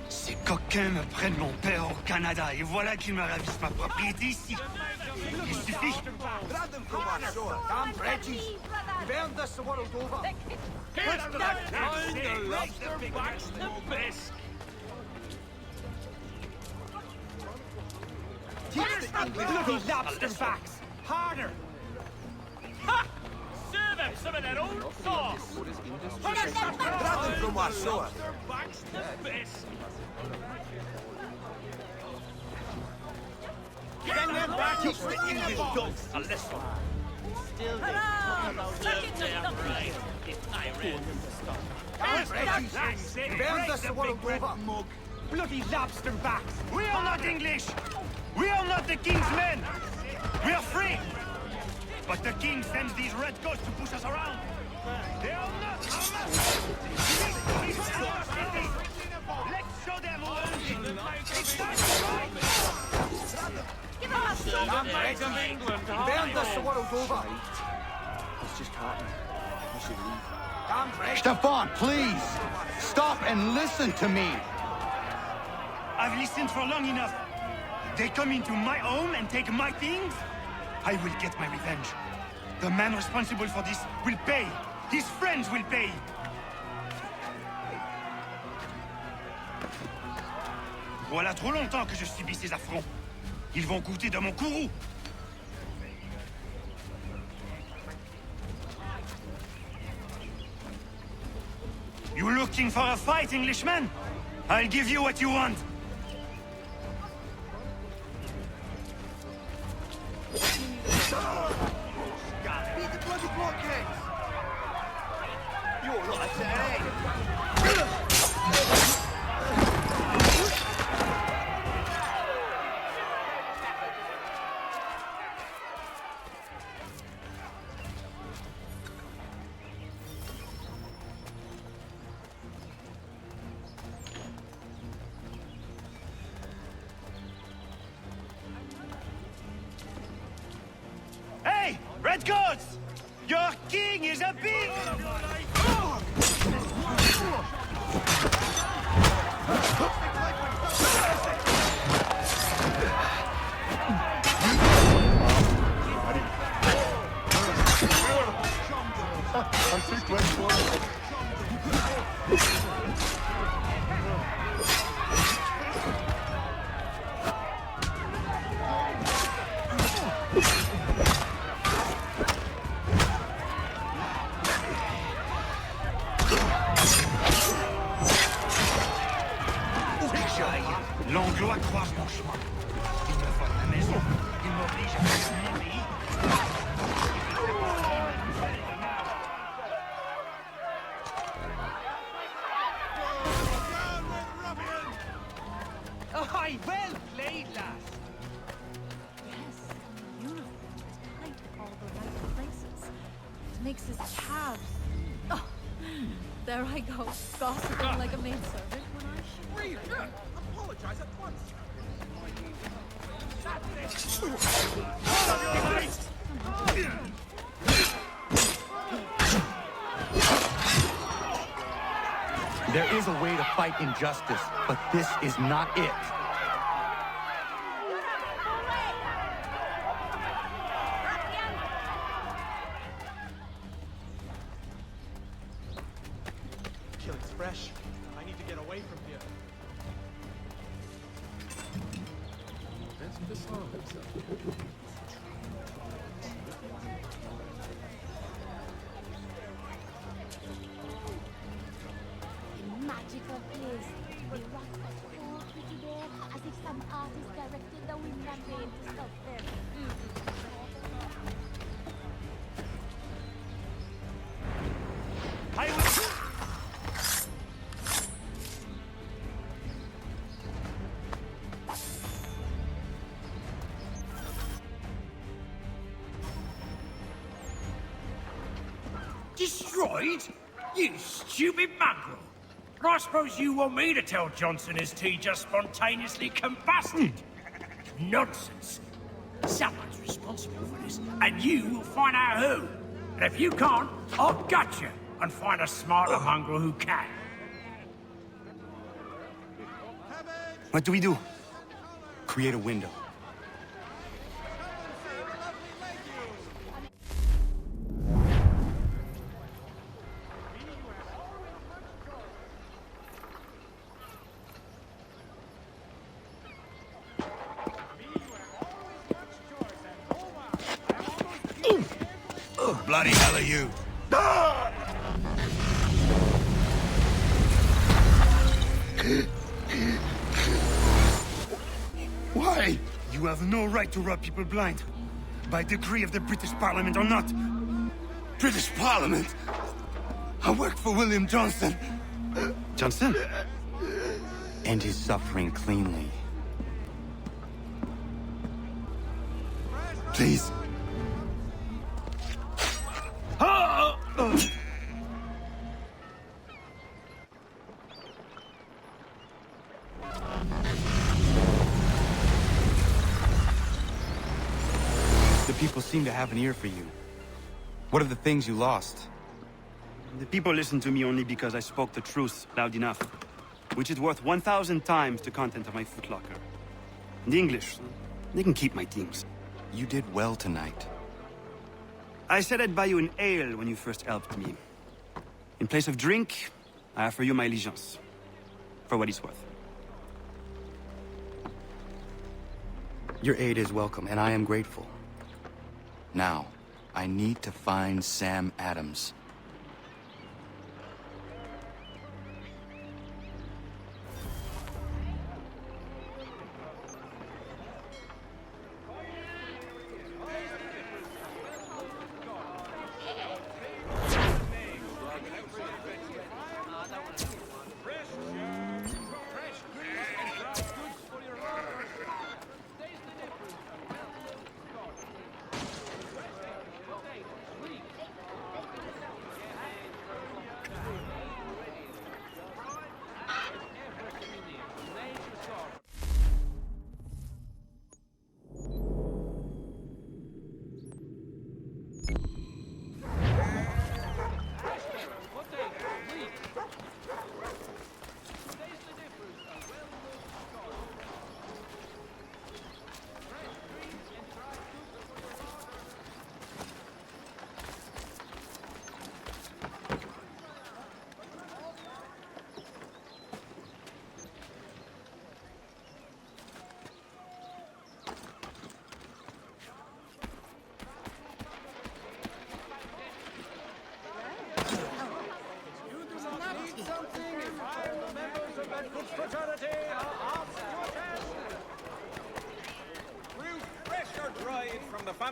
Ces coquins me prennent mon père au Canada et voilà qu'ils me ravissent ma propriété ici. Il suffit. Grab them from our shore. Damn Reggie. You've earned this the world over. Here's the lobster backs the best. Teach the bloody lobster backs. Harder. Ha! Serve them some of their own sauce. Grab them from our shore. Lobster backs the best. Get them back. Teach the English dogs a lesson. Still they serve their right if I read. You've earned this the world over. Mug. Bloody lobster backs. We are not English. We are not the king's men. We are free. But the king sends these red ghosts to push us around. They are not our Let's show them who owns it. It's time to fight. I'm Reg of England. You've earned this the world over. It's just happened. We should leave. Damn Reg. Stefan, please! Stop and listen to me! I've listened for long enough. They come into my home and take my things? I will get my revenge. The man responsible for this will pay. His friends will pay. Voilà trop longtemps que je subis ces affronts. Ils vont goûter de mon courroux. You looking for a fight, Englishman? I'll give you what you want. bloody blockheads! You're not a today! Hey! Red Goats! Your king is a big... L'anglo accroisse mon chemin. Il me vole la maison. Il m'oblige à quitter mon pays. Aye, well played, lass. Yes, beautiful. Tight all the right places. It makes his calves. Oh, there I go, gossiping like a maidservant when I should. Really? Apologize at once. There is a way to fight injustice, but this is not it. Killing's fresh. I need to get away from here. Let's disarm himself. Magical place. The rock was all pretty there, as if some artist directed the wind and rain to stop them. I will... Destroyed? You stupid mongrel! I suppose you want me to tell Johnson his tea just spontaneously combusted? Nonsense. Someone's responsible for this, and you will find out who. And if you can't, I'll gut you and find a smarter mongrel who can. What do we do? Create a window. Bloody hell are you? Why? You have no right to rob people blind. By decree of the British Parliament or not. British Parliament? I work for William Johnson. Johnson? End his suffering cleanly. Please. The people seem to have an ear for you. What are the things you lost? The people listen to me only because I spoke the truth loud enough. Which is worth 1,000 times the content of my footlocker. The English, they can keep my teams. You did well tonight. I said I'd buy you an ale when you first helped me. In place of drink, I offer you my allegiance. For what it's worth. Your aid is welcome, and I am grateful. Now, I need to find Sam Adams.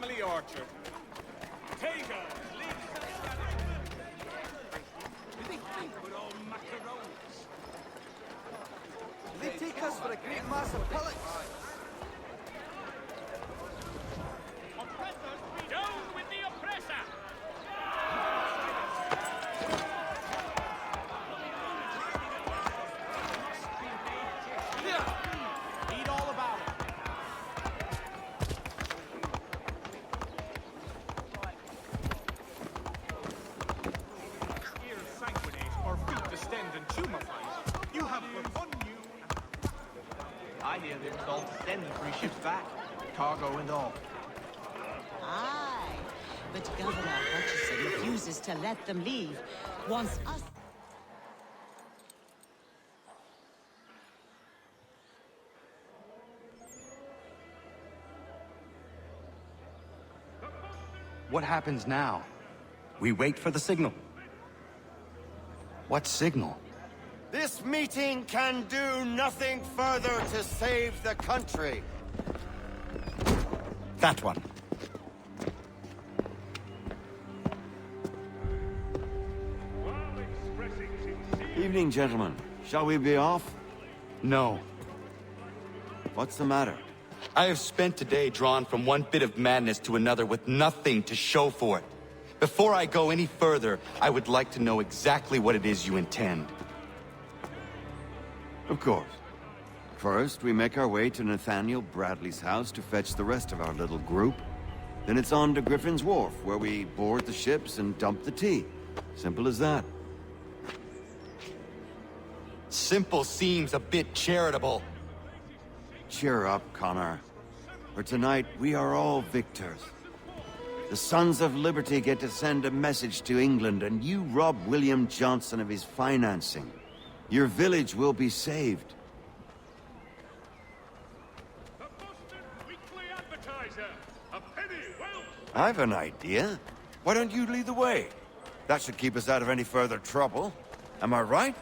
family orchard. Potatoes, leeks, do they think we're all macaroons? They take us for a great mass of pellets. Down with the oppressor! Read all about it. Ears sanguinate or feet distend and tumefy. You have upon you. I hear they're resolved to send the 3 ships back, cargo and all. Aye, but Governor Hutchison refuses to let them leave. Wants us. What happens now? We wait for the signal. What signal? This meeting can do nothing further to save the country. That one. Evening, gentlemen. Shall we be off? No. What's the matter? I have spent today drawn from one bit of madness to another with nothing to show for it. Before I go any further, I would like to know exactly what it is you intend. Of course. First, we make our way to Nathaniel Bradley's house to fetch the rest of our little group. Then it's on to Griffin's Wharf, where we board the ships and dump the tea. Simple as that. Simple seems a bit charitable. Cheer up, Connor. For tonight, we are all victors. The Sons of Liberty get to send a message to England, and you rob William Johnson of his financing. Your village will be saved. I've an idea. Why don't you lead the way? That should keep us out of any further trouble. Am I right?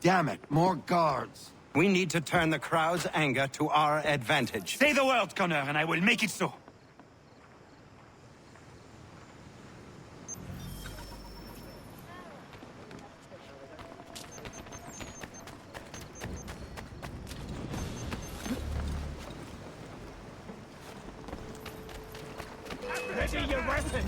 Damn it, more guards. We need to turn the crowd's anger to our advantage. Say the word, Connor, and I will make it so. Ready your weapon!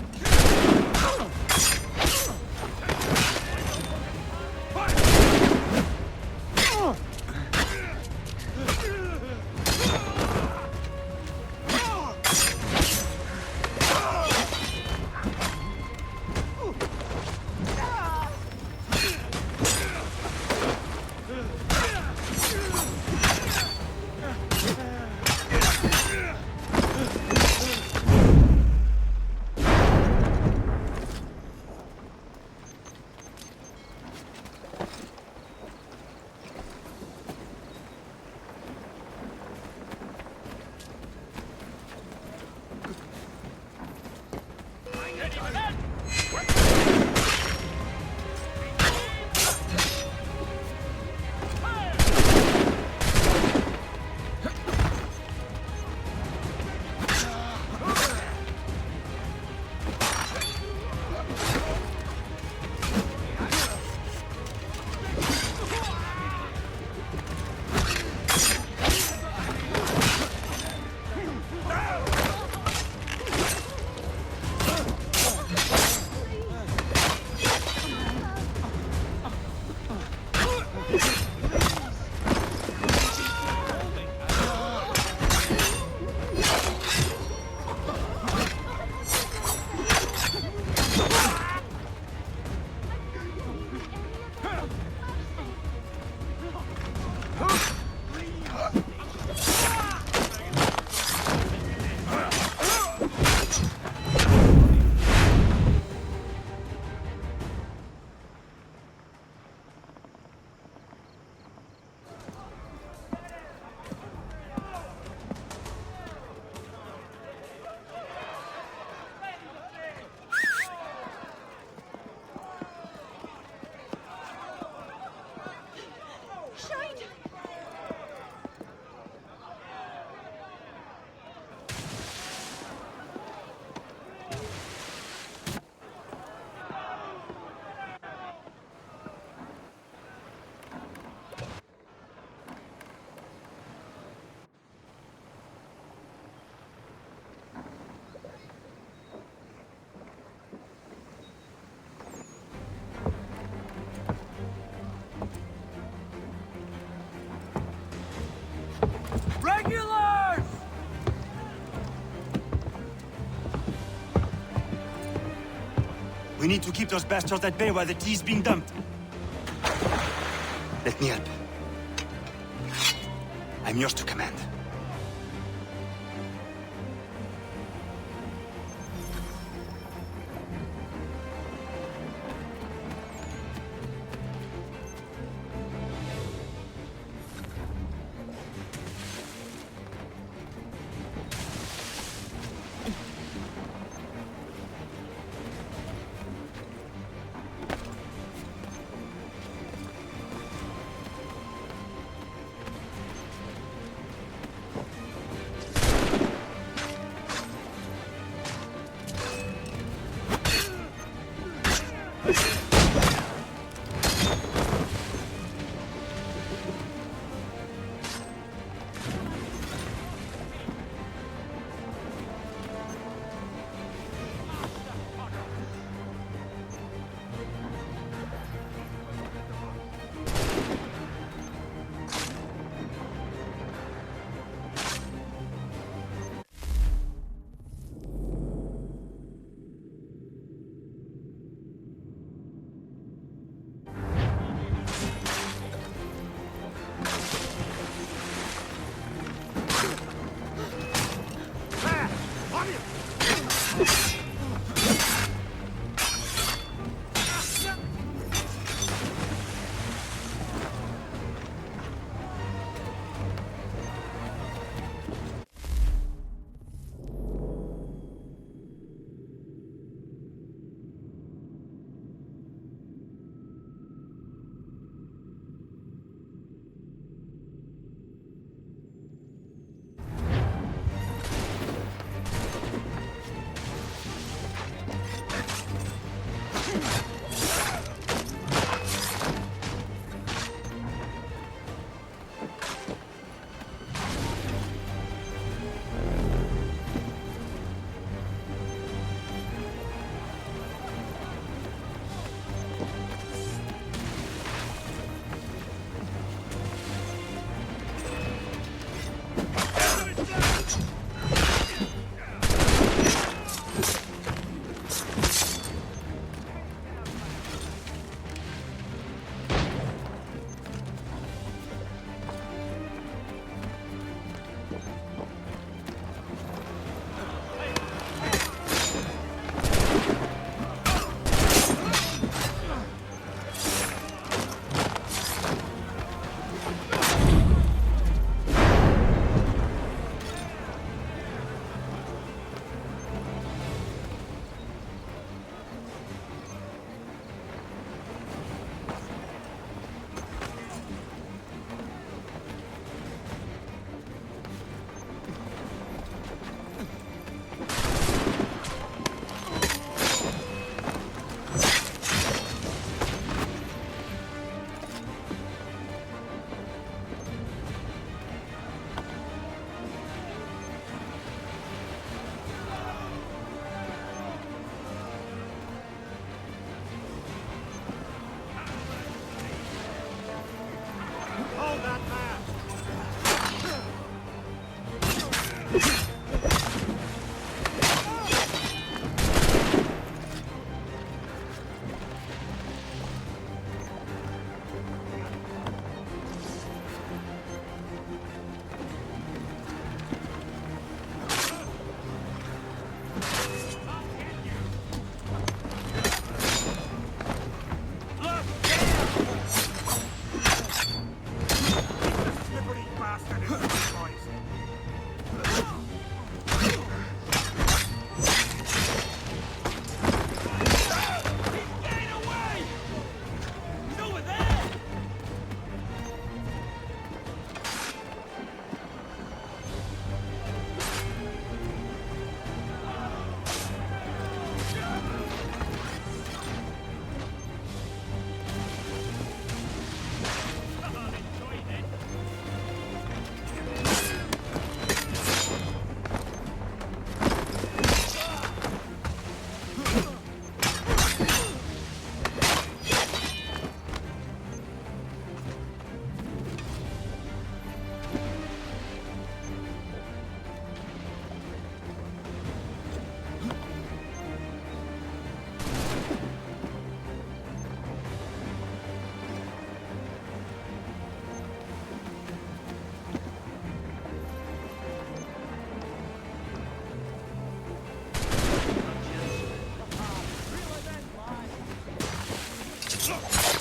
We need to keep those bastards at bay while the tea's being dumped. Let me help. I'm yours to command.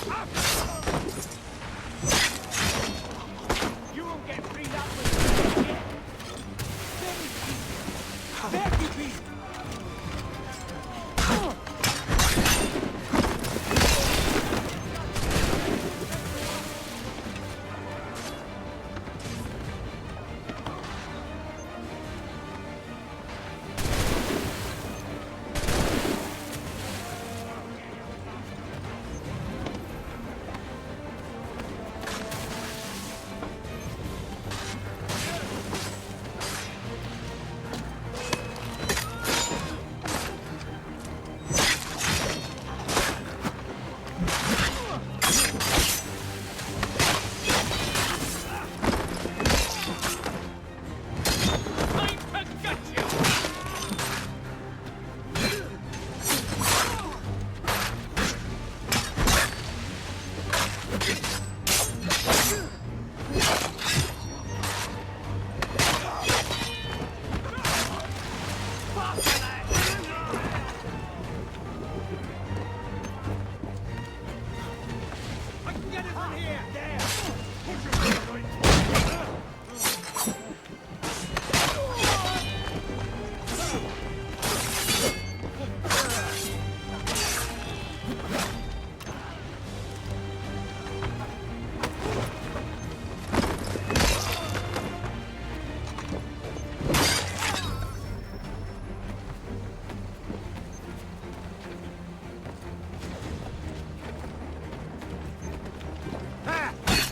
You won't get free that with me. There you be!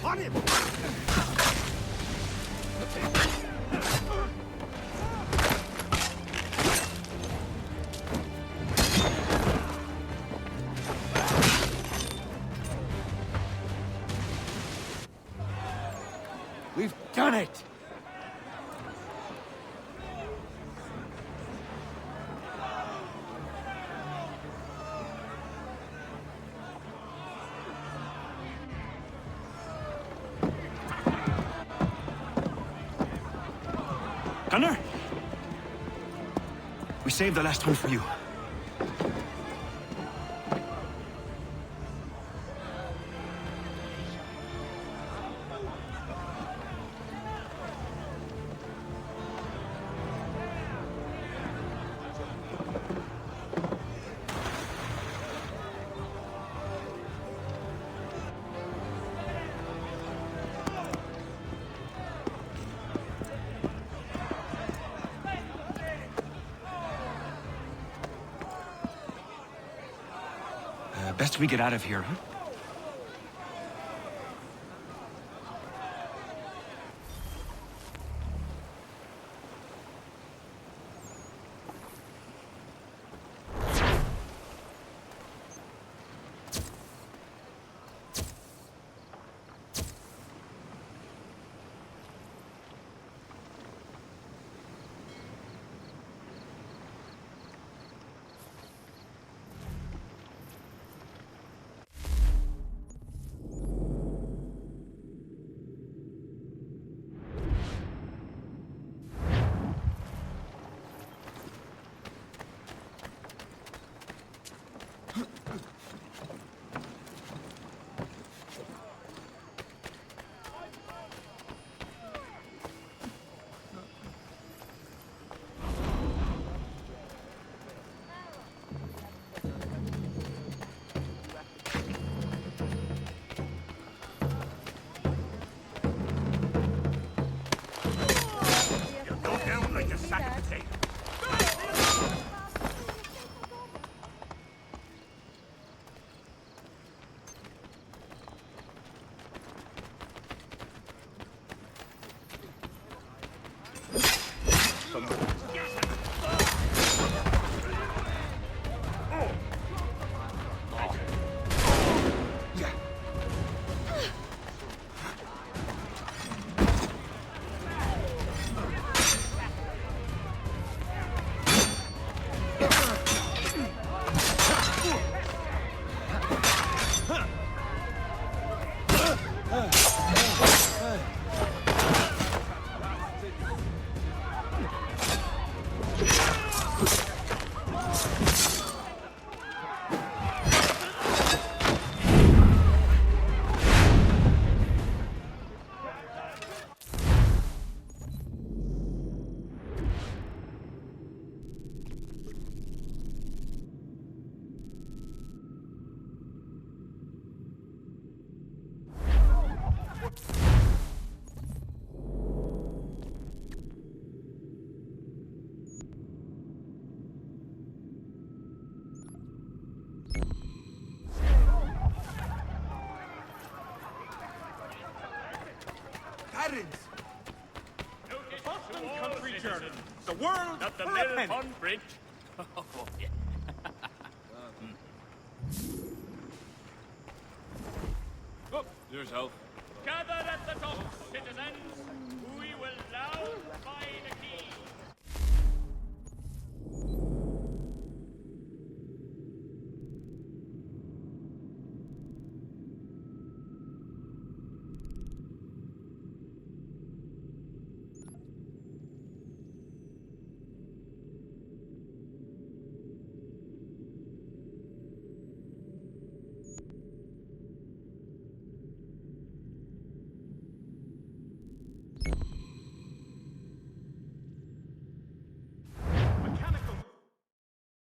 On him! We've done it! Gunner? We saved the last one for you. Best we get out of here, huh? Citizens! Boston Country Journal. The world At the for a Mill penny. Pond Bridge. Oh, yeah. Oh, there's Alf. Gather at the top, citizens. We will now find